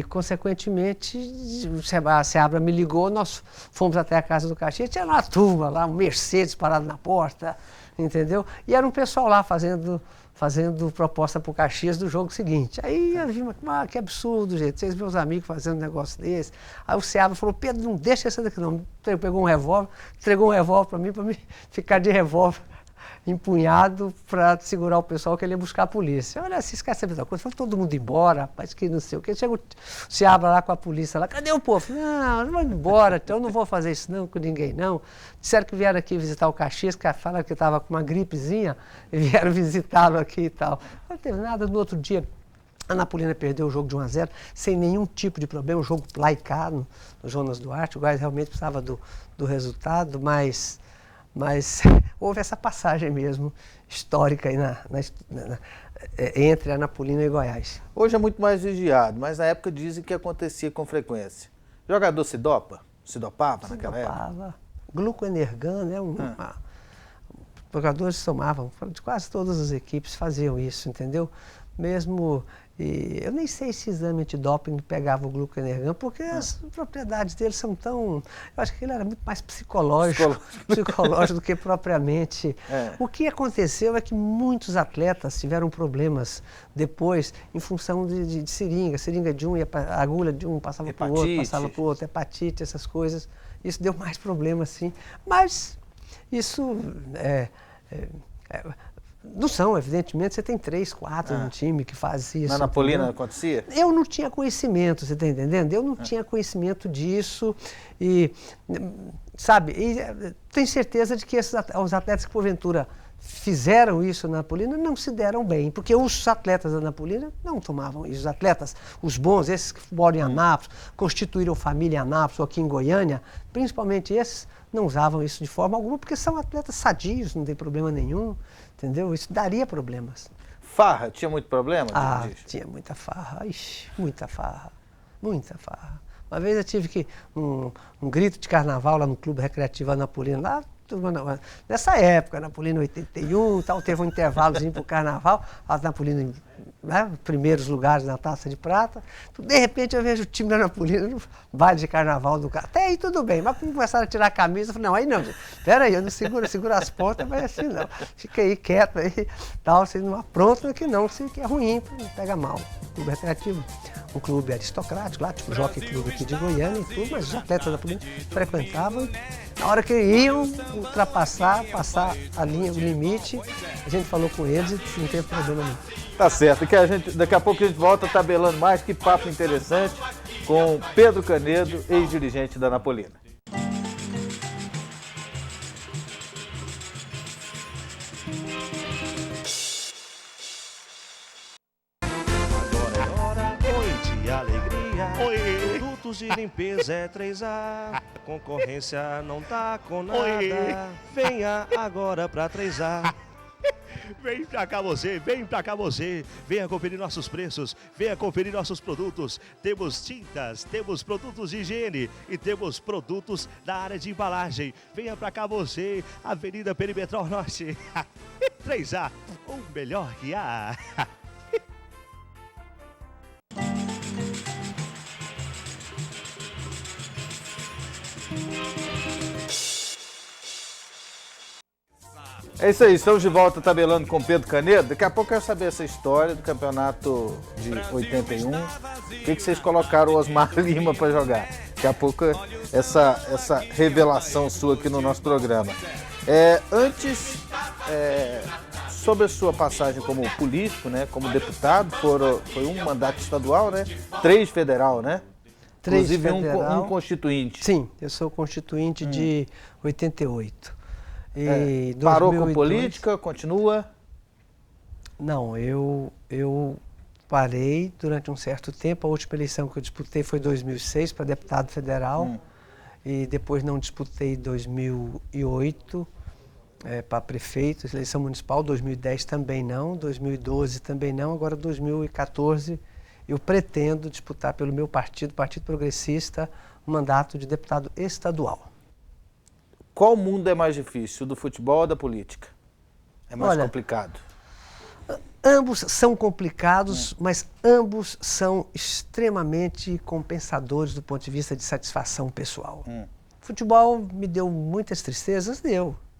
[SPEAKER 2] consequentemente, a Seabra me ligou, nós fomos até a casa do Caxias, tinha uma turma lá, um Mercedes parado na porta, entendeu? E era um pessoal lá fazendo proposta para o Caxias do jogo seguinte. Aí eu vi, que absurdo, gente, vocês meus amigos fazendo um negócio desse. Aí o Seabra falou, Pedro, não deixa essa daqui não. Pegou um revólver, entregou um revólver para mim ficar de revólver empunhado para segurar o pessoal que ele ia buscar a polícia. Olha, esses caras sabem da coisa, foi todo mundo embora, rapaz, que não sei o quê. Chega o Seabra lá com a polícia lá, cadê o povo? Não vou embora, então eu não vou fazer isso não com ninguém não. Disseram que vieram aqui visitar o Caxias, que falaram que estava com uma gripezinha, e vieram visitá-lo aqui e tal. Não teve nada, no outro dia a Anapolina perdeu o jogo de 1-0, sem nenhum tipo de problema, o jogo lá e cá, no Jonas Duarte, o Goiás realmente precisava do resultado, mas houve essa passagem mesmo, histórica aí entre Anapolina e Goiás.
[SPEAKER 1] Hoje é muito mais vigiado, mas na época dizem que acontecia com frequência. Jogador se dopa? Se dopava naquela época?
[SPEAKER 2] Glucoenergan, né? Jogadores tomavam, de quase todas as equipes faziam isso, entendeu? mesmo... E eu nem sei se exame antidoping pegava o glucoenergan, porque as propriedades dele são tão... Eu acho que ele era muito mais psicológico do que propriamente. O que aconteceu é que muitos atletas tiveram problemas depois em função de seringa. Seringa de um, a agulha de um passava para o outro, passava para o outro, hepatite, essas coisas. Isso deu mais problemas, sim. Mas isso não são, evidentemente, você tem 3, 4 no time que faz isso.
[SPEAKER 1] Na Anapolina acontecia?
[SPEAKER 2] Eu não tinha conhecimento, você está entendendo? Eu não tinha conhecimento disso e, sabe, tenho certeza de que os atletas que, porventura, fizeram isso na Anapolina não se deram bem, porque os atletas da Anapolina não tomavam isso. Os atletas, os bons, esses que moram em Anápolis, constituíram família em Anápolis ou aqui em Goiânia, principalmente esses, não usavam isso de forma alguma, porque são atletas sadios, não tem problema nenhum, entendeu? Isso daria problemas.
[SPEAKER 1] Farra? Tinha muito problema?
[SPEAKER 2] Tinha muita farra. Ixi, muita farra. Muita farra. Uma vez eu tive um grito de carnaval lá no Clube Recreativo Anapolina, lá, nessa época, Anapolina 81, tal, teve um intervalozinho para o carnaval, a Anapolina, né, primeiros lugares na Taça de Prata. De repente eu vejo o time da Anapolina no baile de carnaval do cara. Até aí tudo bem, mas quando começaram a tirar a camisa, eu falei, não, aí não, espera aí, eu não segura as pontas, mas assim não. Fica aí quieto aí, tal, você não apronta que não, que é ruim, pega mal. Clube Recreativo, um clube aristocrático lá, tipo o Jockey Clube aqui de Goiânia e tudo, mas os atletas da Anapolina frequentavam. Na hora que iam ultrapassar, passar a linha, o limite, a gente falou com eles e não teve problema nenhum.
[SPEAKER 1] Tá certo, daqui a pouco a gente volta tabelando mais, que papo interessante, com Pedro Canedo, ex-dirigente da Anapolina.
[SPEAKER 3] Produtos de limpeza é 3A, concorrência não tá com nada. Venha agora pra 3A. Vem pra cá você, venha conferir nossos preços, venha conferir nossos produtos. Temos tintas, temos produtos de higiene e temos produtos da área de embalagem. Venha pra cá você, Avenida Perimetral Norte. 3A, o melhor que há.
[SPEAKER 1] É isso aí, estamos de volta tabelando com Pedro Canedo. Daqui a pouco eu quero saber essa história do campeonato de 81. O que vocês colocaram o Osmar Lima para jogar? Daqui a pouco essa revelação sua aqui no nosso programa. Antes, sobre a sua passagem como político, né, como deputado, foi um mandato estadual, né? 3 federal, né?
[SPEAKER 2] 3
[SPEAKER 1] inclusive
[SPEAKER 2] federal.
[SPEAKER 1] Um constituinte.
[SPEAKER 2] Sim, eu sou constituinte de 88.
[SPEAKER 1] Parou com política, continua?
[SPEAKER 2] Não, eu parei durante um certo tempo. A última eleição que eu disputei foi em 2006 para deputado federal e depois não disputei em 2008 para prefeito, eleição municipal, 2010 também não, 2012 também não, agora 2014 eu pretendo disputar pelo meu partido, Partido Progressista, um mandato de deputado estadual.
[SPEAKER 1] Qual mundo é mais difícil, o do futebol ou da política? É mais complicado?
[SPEAKER 2] Ambos são complicados, mas ambos são extremamente compensadores do ponto de vista de satisfação pessoal. Futebol me deu muitas tristezas,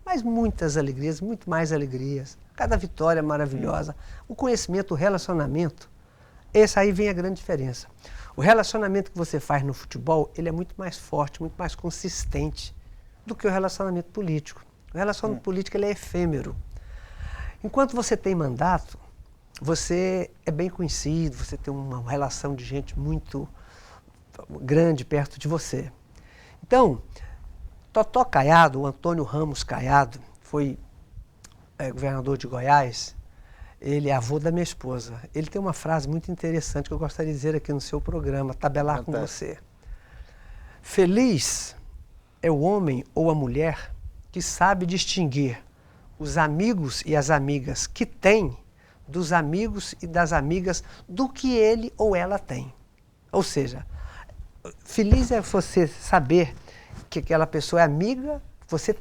[SPEAKER 2] mas muitas alegrias, muito mais alegrias. Cada vitória é maravilhosa. O conhecimento, o relacionamento, essa aí vem a grande diferença. O relacionamento que você faz no futebol, ele é muito mais forte, muito mais consistente do que o relacionamento político. O relacionamento político ele é efêmero. Enquanto você tem mandato, você é bem conhecido, você tem uma relação de gente muito grande perto de você. Então, Totó Caiado, o Antônio Ramos Caiado, foi governador de Goiás, ele é avô da minha esposa. Ele tem uma frase muito interessante que eu gostaria de dizer aqui no seu programa, tabelar com você. Feliz é o homem ou a mulher que sabe distinguir os amigos e as amigas que tem dos amigos e das amigas do que ele ou ela tem. Ou seja, feliz é você saber que aquela pessoa é amiga, você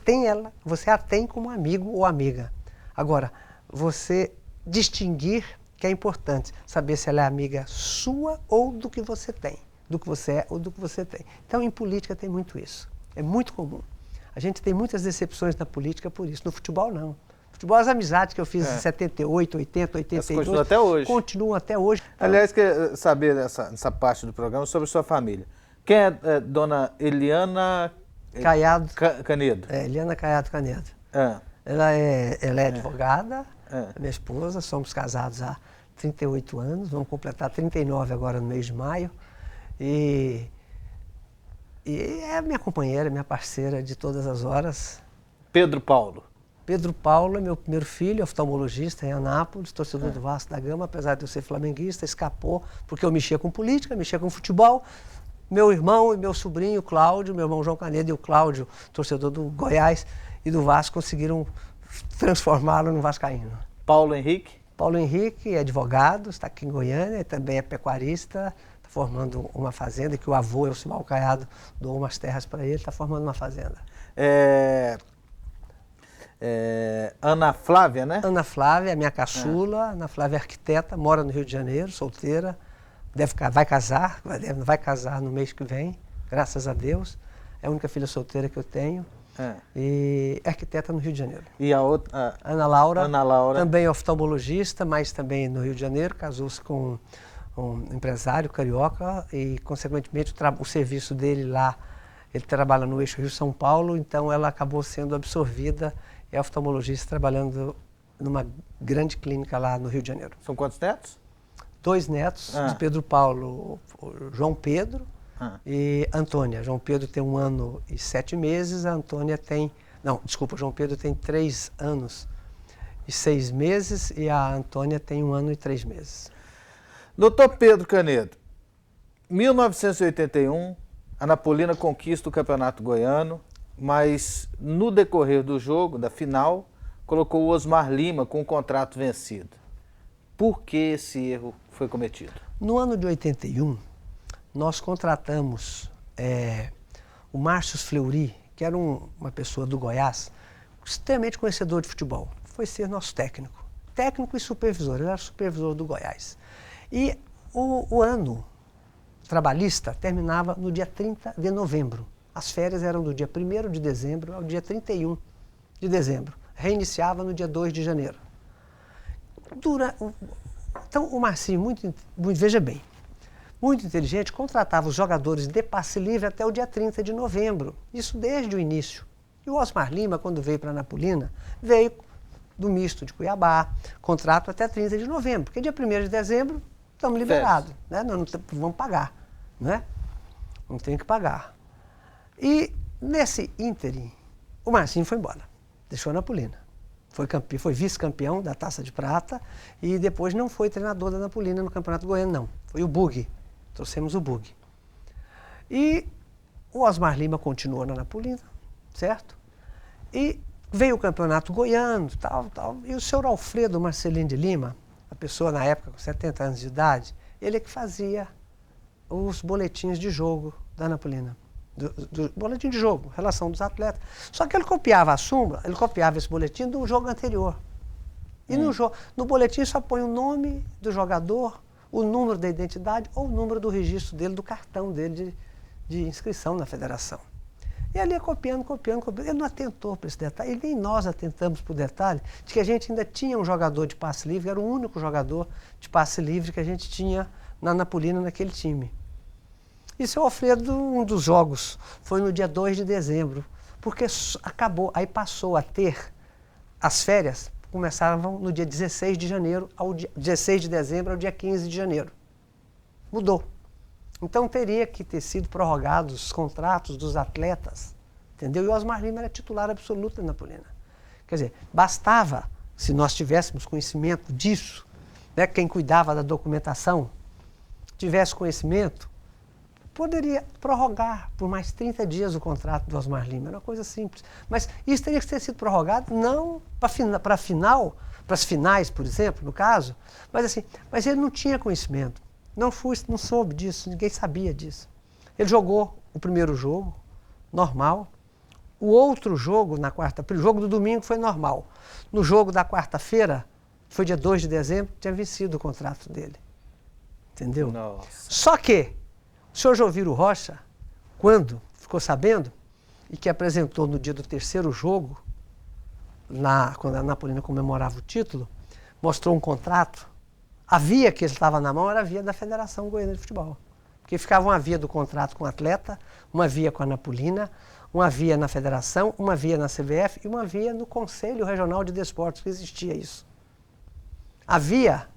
[SPEAKER 2] a tem como amigo ou amiga. Agora, você distinguir que é importante saber se ela é amiga sua ou do que você tem, do que você é ou do que você tem. Então, em política tem muito isso, é muito comum. A gente tem muitas decepções na política por isso, no futebol não. No futebol, as amizades que eu fiz em 78, 80, 82...
[SPEAKER 1] continuam até hoje.
[SPEAKER 2] Continuam até hoje.
[SPEAKER 1] Aliás, quer saber nessa parte do programa sobre sua família. Quem é dona Eliana
[SPEAKER 2] Caiado
[SPEAKER 1] Canedo?
[SPEAKER 2] Eliana Caiado Canedo.
[SPEAKER 1] Ah.
[SPEAKER 2] Ela é advogada, minha esposa, somos casados há 38 anos, vamos completar 39 agora no mês de maio. E é minha companheira, minha parceira de todas as horas.
[SPEAKER 1] Pedro Paulo.
[SPEAKER 2] Pedro Paulo é meu primeiro filho, oftalmologista em Anápolis, torcedor do Vasco da Gama, apesar de eu ser flamenguista, escapou, porque eu mexia com política, mexia com futebol. Meu irmão e meu sobrinho, Cláudio, meu irmão João Canedo e o Cláudio, torcedor do Goiás e do Vasco, conseguiram transformá-lo no vascaíno.
[SPEAKER 1] Paulo Henrique?
[SPEAKER 2] Paulo Henrique é advogado, está aqui em Goiânia, também é pecuarista, está formando uma fazenda, que o avô, Elcimar Caiado, doou umas terras para ele, está formando uma fazenda.
[SPEAKER 1] Ana Flávia, né?
[SPEAKER 2] Ana Flávia, minha caçula, Ana Flávia é arquiteta, mora no Rio de Janeiro, solteira, vai casar no mês que vem, graças a Deus, é a única filha solteira que eu tenho. E é arquiteta no Rio de Janeiro.
[SPEAKER 1] E a outra?
[SPEAKER 2] Ana Laura,
[SPEAKER 1] também
[SPEAKER 2] é oftalmologista, mas também no Rio de Janeiro, casou-se com um empresário carioca e, consequentemente, o serviço dele lá, ele trabalha no eixo Rio-São Paulo, então ela acabou sendo absorvida, é oftalmologista, trabalhando numa grande clínica lá no Rio de Janeiro.
[SPEAKER 1] São quantos netos?
[SPEAKER 2] 2 netos, de Pedro Paulo, João Pedro, e Antônia. João Pedro tem 1 ano e 7 meses, a Antônia tem... Não, desculpa, João Pedro tem 3 anos e 6 meses e a Antônia tem 1 ano e 3 meses.
[SPEAKER 1] Doutor Pedro Canedo, 1981, a Napolina conquista o Campeonato Goiano, mas no decorrer do jogo, da final, colocou o Osmar Lima com o contrato vencido. Por que esse erro foi cometido?
[SPEAKER 2] No ano de 81, nós contratamos o Márcio Fleury, que era uma pessoa do Goiás, extremamente conhecedor de futebol. Foi ser nosso técnico. Técnico e supervisor, ele era supervisor do Goiás. E o ano trabalhista terminava no dia 30 de novembro. As férias eram do dia 1º de dezembro ao dia 31 de dezembro. Reiniciava no dia 2 de janeiro. Então, o Marcinho, veja bem, muito inteligente, contratava os jogadores de passe livre até o dia 30 de novembro. Isso desde o início. E o Osmar Lima, quando veio para a Napolina, veio do misto de Cuiabá, contrato até 30 de novembro, porque dia 1º de dezembro estamos liberados, né? Nós não vamos pagar, né? Não tem que pagar. E nesse ínterim, o Marcinho foi embora, deixou a Napolina. Foi vice-campeão da Taça de Prata e depois não foi treinador da Napolina no Campeonato Goiano, não. Foi o Bug. Trouxemos o Bug. E o Osmar Lima continuou na Napolina, certo? E veio o Campeonato Goiano, tal. E o senhor Alfredo Marcelino de Lima, a pessoa na época com 70 anos de idade, ele é que fazia os boletins de jogo da Napolina. Do boletim de jogo, relação dos atletas. Só que ele copiava a súmula, ele copiava esse boletim do jogo anterior. E no boletim só põe o nome do jogador, o número da identidade ou o número do registro dele, do cartão dele de inscrição na federação. E ali ia copiando. Ele não atentou para esse detalhe, e nem nós atentamos para o detalhe de que a gente ainda tinha um jogador de passe livre, era o único jogador de passe livre que a gente tinha na Napolina, naquele time. E o seu Alfredo, um dos jogos, foi no dia 2 de dezembro, porque acabou, aí passou a ter, as férias começavam no dia 16 de janeiro, 16 de dezembro ao dia 15 de janeiro. Mudou. Então teria que ter sido prorrogados os contratos dos atletas, entendeu? E o Osmar Lima era titular absoluto da Napolina. Quer dizer, bastava, se nós tivéssemos conhecimento disso, né, quem cuidava da documentação tivesse conhecimento, poderia prorrogar por mais 30 dias o contrato do Osmar Lima. Era uma coisa simples. Mas isso teria que ter sido prorrogado não para a final, para as finais, por exemplo, no caso, mas ele não tinha conhecimento. Não soube disso, ninguém sabia disso. Ele jogou o primeiro jogo, normal. O outro jogo, o jogo do domingo foi normal. No jogo da quarta-feira, foi dia 2 de dezembro, tinha vencido o contrato dele. Entendeu?
[SPEAKER 1] Nossa.
[SPEAKER 2] Só que o senhor Joviro Rocha, quando ficou sabendo, e que apresentou no dia do terceiro jogo, quando a Anapolina comemorava o título, mostrou um contrato. A via que ele estava na mão era a via da Federação Goiana de Futebol. Porque ficava uma via do contrato com o atleta, uma via com a Anapolina, uma via na Federação, uma via na CBF e uma via no Conselho Regional de Desportos, que existia isso. Havia,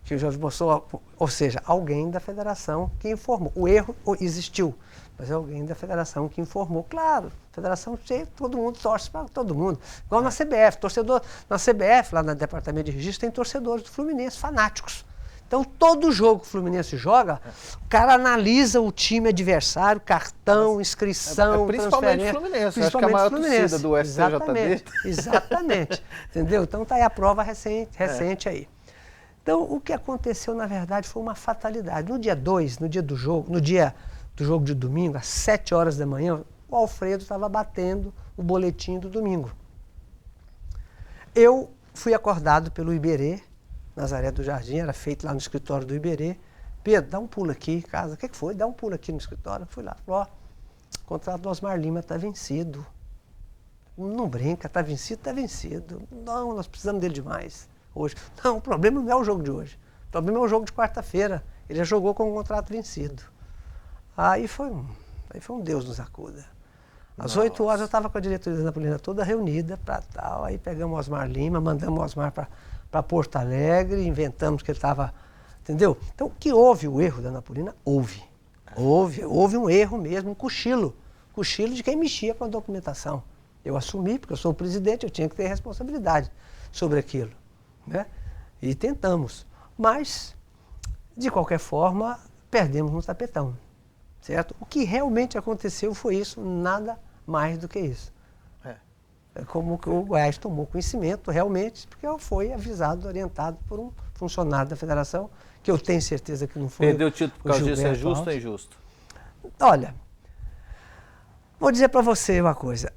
[SPEAKER 2] que o Jorge mostrou, ou seja, alguém da federação que informou. O erro existiu, mas é alguém da federação que informou. Claro, federação cheia, todo mundo torce para todo mundo. Igual na CBF, torcedor. Na CBF, lá no departamento de registro, tem torcedores do Fluminense, fanáticos. Então, todo jogo que o Fluminense joga, o cara analisa o time adversário, cartão, inscrição,
[SPEAKER 1] principalmente
[SPEAKER 2] transferência.
[SPEAKER 1] Fluminense. Acho que a maior torcida do STJD.
[SPEAKER 2] Exatamente. Entendeu? Então, está aí a prova recente aí. Então, o que aconteceu, na verdade, foi uma fatalidade. No dia 2, no dia do jogo de domingo, às 7 horas da manhã, o Alfredo estava batendo o boletim do domingo. Eu fui acordado pelo Iberê, Nazaré do Jardim, era feito lá no escritório do Iberê. Pedro, dá um pulo aqui, casa. O que foi? Dá um pulo aqui no escritório. Eu fui lá, falou, ó, o contrato do Osmar Lima está vencido. Não brinca, está vencido, está vencido. Não, nós precisamos dele demais hoje. Não, o problema não é o jogo de hoje. O problema é o jogo de quarta-feira. Ele já jogou com o contrato vencido. Aí foi um Deus nos acuda. Às 8 horas eu estava com a diretoria da Anapolina toda reunida para tal. Aí pegamos o Osmar Lima, mandamos o Osmar para Porto Alegre, inventamos que ele estava, entendeu? Então, que houve o erro da Anapolina? Houve um erro mesmo, um cochilo de quem mexia com a documentação. Eu assumi, porque eu sou o presidente, eu tinha que ter responsabilidade sobre aquilo, né? E tentamos, mas, de qualquer forma, perdemos no tapetão, certo? O que realmente aconteceu foi isso, nada mais do que isso. Como que o Goiás tomou conhecimento realmente, porque foi avisado, orientado por um funcionário da federação, que eu tenho certeza que não foi.
[SPEAKER 1] Perdeu o título por causa disso, é justo ou injusto?
[SPEAKER 2] Olha, vou dizer para você uma coisa,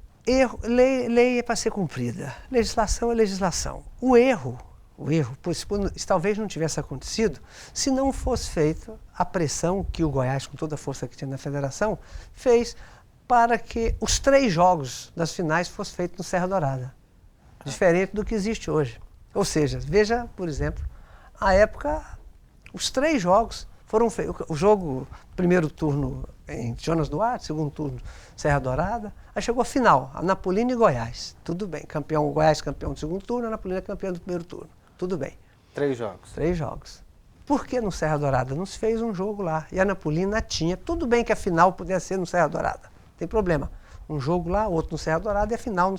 [SPEAKER 2] lei é para ser cumprida, legislação é legislação. O erro, pois talvez não tivesse acontecido se não fosse feita a pressão que o Goiás, com toda a força que tinha na federação, fez para que os 3 jogos das finais fossem feitos no Serra Dourada. Diferente do que existe hoje. Ou seja, veja, por exemplo, a época, os 3 jogos foram feitos. O jogo, primeiro turno em Jonas Duarte, segundo turno Serra Dourada, aí chegou a final, Anapolina e Goiás. Tudo bem, o Goiás campeão do segundo turno, a Anapolina campeão do primeiro turno. Tudo bem.
[SPEAKER 1] 3 jogos.
[SPEAKER 2] 3 jogos. Por que no Serra Dourada? Não se fez um jogo lá. E a Anapolina tinha. Tudo bem que a final pudesse ser no Serra Dourada. Tem problema. Um jogo lá, outro no Serra Dourada e a final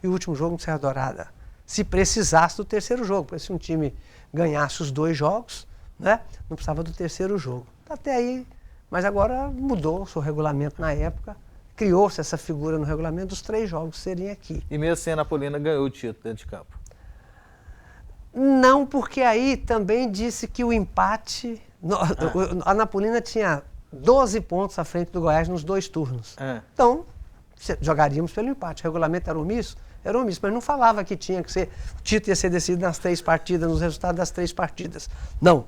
[SPEAKER 2] e o último jogo no Serra Dourada. Se precisasse do terceiro jogo, porque se um time ganhasse os 2 jogos, né, não precisava do terceiro jogo. Até aí, mas agora mudou o regulamento na época, criou-se essa figura no regulamento dos 3 jogos serem aqui.
[SPEAKER 1] E mesmo assim a Anapolina ganhou o título dentro de campo?
[SPEAKER 2] Não, porque aí também disse que o empate... A Anapolina tinha 12 pontos à frente do Goiás nos 2 turnos. Então, jogaríamos pelo empate. O regulamento era omisso, mas não falava que tinha que ser, o título ia ser decidido nas 3 partidas, nos resultados das 3 partidas. Não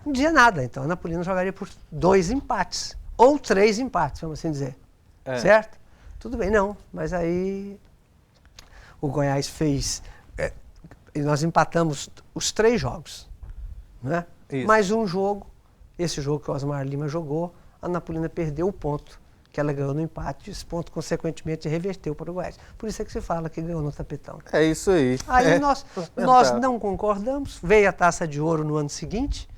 [SPEAKER 2] dizia nada. Então, a Anapolina jogaria por 2 empates, ou 3 empates, vamos assim dizer. Certo? Tudo bem, não. Mas aí o Goiás fez, e nós empatamos os 3 jogos, né? Mais um jogo. Esse jogo que o Osmar Lima jogou, a Anapolina perdeu o ponto que ela ganhou no empate, esse ponto, consequentemente, reverteu para o Goiás. Por isso é que se fala que ganhou no tapetão.
[SPEAKER 1] É isso aí.
[SPEAKER 2] Aí nós não concordamos, veio a Taça de Ouro no ano seguinte,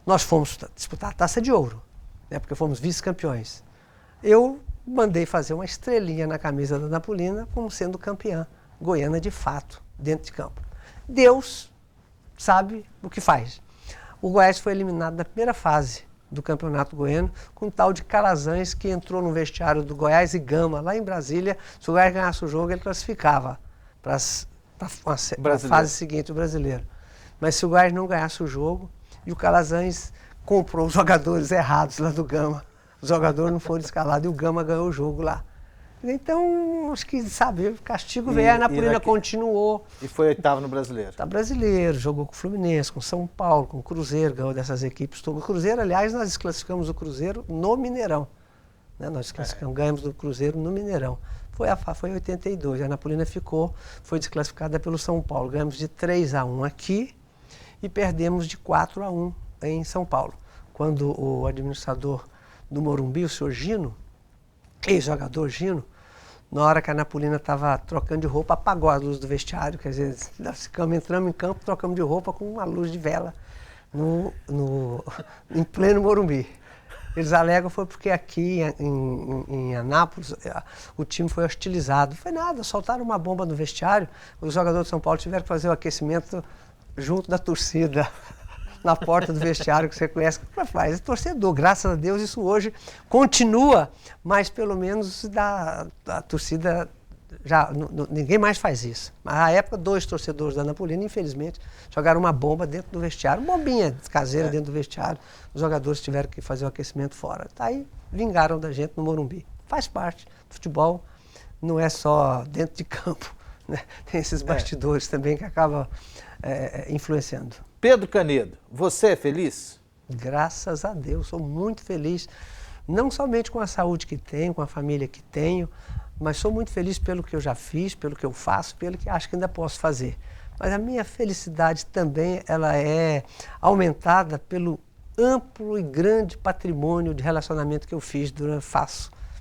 [SPEAKER 2] nós fomos disputar a Taça de Ouro, né, porque fomos vice-campeões. Eu mandei fazer uma estrelinha na camisa da Anapolina como sendo campeã goiana de fato, dentro de campo. Deus sabe o que faz. O Goiás foi eliminado da primeira fase do Campeonato Goiano com um tal de Calazans que entrou no vestiário do Goiás e Gama, lá em Brasília. Se o Goiás ganhasse o jogo, ele classificava para a fase seguinte, o brasileiro. Mas se o Goiás não ganhasse o jogo, e o Calazans comprou os jogadores errados lá do Gama, os jogadores não foram escalados e o Gama ganhou o jogo lá. Então, acho que, sabe, o castigo veio, a Anapolina continuou.
[SPEAKER 1] E foi 8º no Brasileiro.
[SPEAKER 2] Tá brasileiro, jogou com o Fluminense, com São Paulo, com o Cruzeiro, ganhou dessas equipes todas. O Cruzeiro, aliás, nós desclassificamos o Cruzeiro no Mineirão. Né? Nós ganhamos do Cruzeiro no Mineirão. Foi em 82, a Anapolina foi desclassificada pelo São Paulo. Ganhamos de 3-1 aqui e perdemos de 4-1 em São Paulo. Quando o administrador do Morumbi, o senhor Gino, ex-jogador Gino, na hora que a Anapolina estava trocando de roupa, apagou a luz do vestiário, quer dizer, nós entramos em campo, trocamos de roupa com uma luz de vela em pleno Morumbi. Eles alegam foi porque aqui em Anápolis o time foi hostilizado. Não foi nada, soltaram uma bomba no vestiário, os jogadores de São Paulo tiveram que fazer o aquecimento junto da torcida, na porta do vestiário, que você conhece. Como faz? É torcedor, graças a Deus isso hoje continua, mas pelo menos a torcida já ninguém mais faz isso. Mas na época, 2 torcedores da Anapolina, infelizmente, jogaram uma bomba dentro do vestiário, uma bombinha caseira dentro do vestiário. Os jogadores tiveram que fazer o aquecimento fora. Aí vingaram da gente no Morumbi. Faz parte do futebol, não é só dentro de campo, né? Tem esses bastidores também que acabam influenciando.
[SPEAKER 1] Pedro Canedo, você é feliz?
[SPEAKER 2] Graças a Deus, sou muito feliz, não somente com a saúde que tenho, com a família que tenho, mas sou muito feliz pelo que eu já fiz, pelo que eu faço, pelo que acho que ainda posso fazer. Mas a minha felicidade também ela é aumentada pelo amplo e grande patrimônio de relacionamento que eu fiz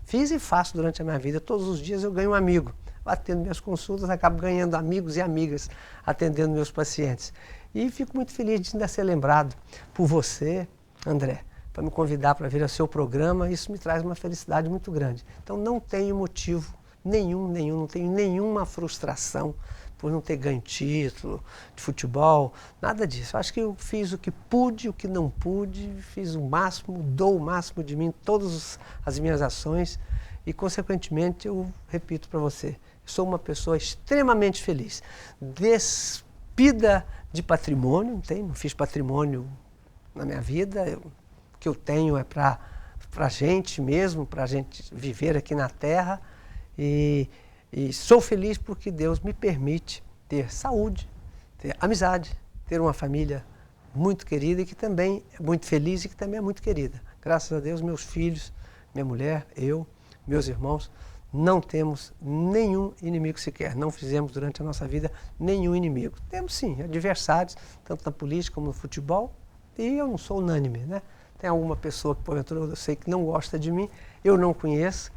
[SPEAKER 2] fiz e faço durante a minha vida. Todos os dias eu ganho um amigo. Atendo minhas consultas, acabo ganhando amigos e amigas, atendendo meus pacientes. E fico muito feliz de ainda ser lembrado por você, André, para me convidar para vir ao seu programa. Isso me traz uma felicidade muito grande. Então não tenho motivo nenhum, não tenho nenhuma frustração por não ter ganho título de futebol, nada disso. Eu acho que eu fiz o que pude, o que não pude, fiz o máximo, dou o máximo de mim, todas as minhas ações e, consequentemente, eu repito para você, sou uma pessoa extremamente feliz, despida de patrimônio, não fiz patrimônio na minha vida, o que eu tenho é para a gente mesmo, para a gente viver aqui na Terra e sou feliz porque Deus me permite ter saúde, ter amizade, ter uma família muito querida e que também é muito feliz e que também é muito querida. Graças a Deus, meus filhos, minha mulher, eu, meus irmãos, não temos nenhum inimigo sequer. Não fizemos durante a nossa vida nenhum inimigo. Temos sim adversários, tanto na política como no futebol, e eu não sou unânime, né? Tem alguma pessoa que, porventura, eu sei que não gosta de mim, eu não conheço,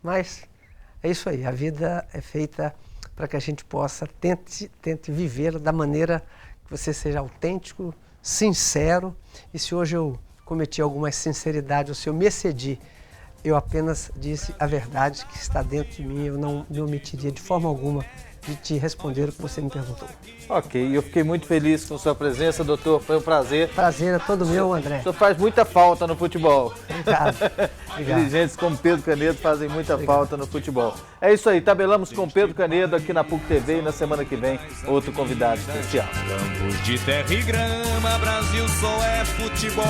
[SPEAKER 2] mas é isso aí. A vida é feita para que a gente possa, tente viver da maneira que você seja autêntico, sincero, e se hoje eu cometi alguma sinceridade ou se eu me excedi, eu apenas disse a verdade que está dentro de mim, eu não me omitiria de forma alguma de te responder o que você me perguntou.
[SPEAKER 1] Ok, eu fiquei muito feliz com sua presença, doutor, foi um prazer.
[SPEAKER 2] Prazer é todo meu, André.
[SPEAKER 1] O senhor faz muita falta no futebol.
[SPEAKER 2] Obrigado.
[SPEAKER 1] Dirigentes como Pedro Canedo fazem muita falta no futebol. É isso aí, tabelamos com Pedro Canedo aqui na PUC TV e na semana que vem, outro convidado especial.
[SPEAKER 4] Campos de terra e grama, Brasil só é futebol.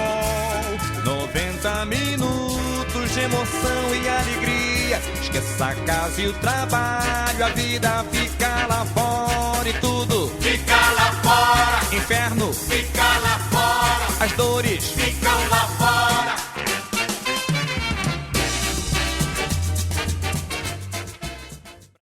[SPEAKER 4] 90 minutos de emoção e alegria. Esqueça a casa e o trabalho, a vida fica lá fora e tudo fica lá fora. Inferno fica lá fora. As dores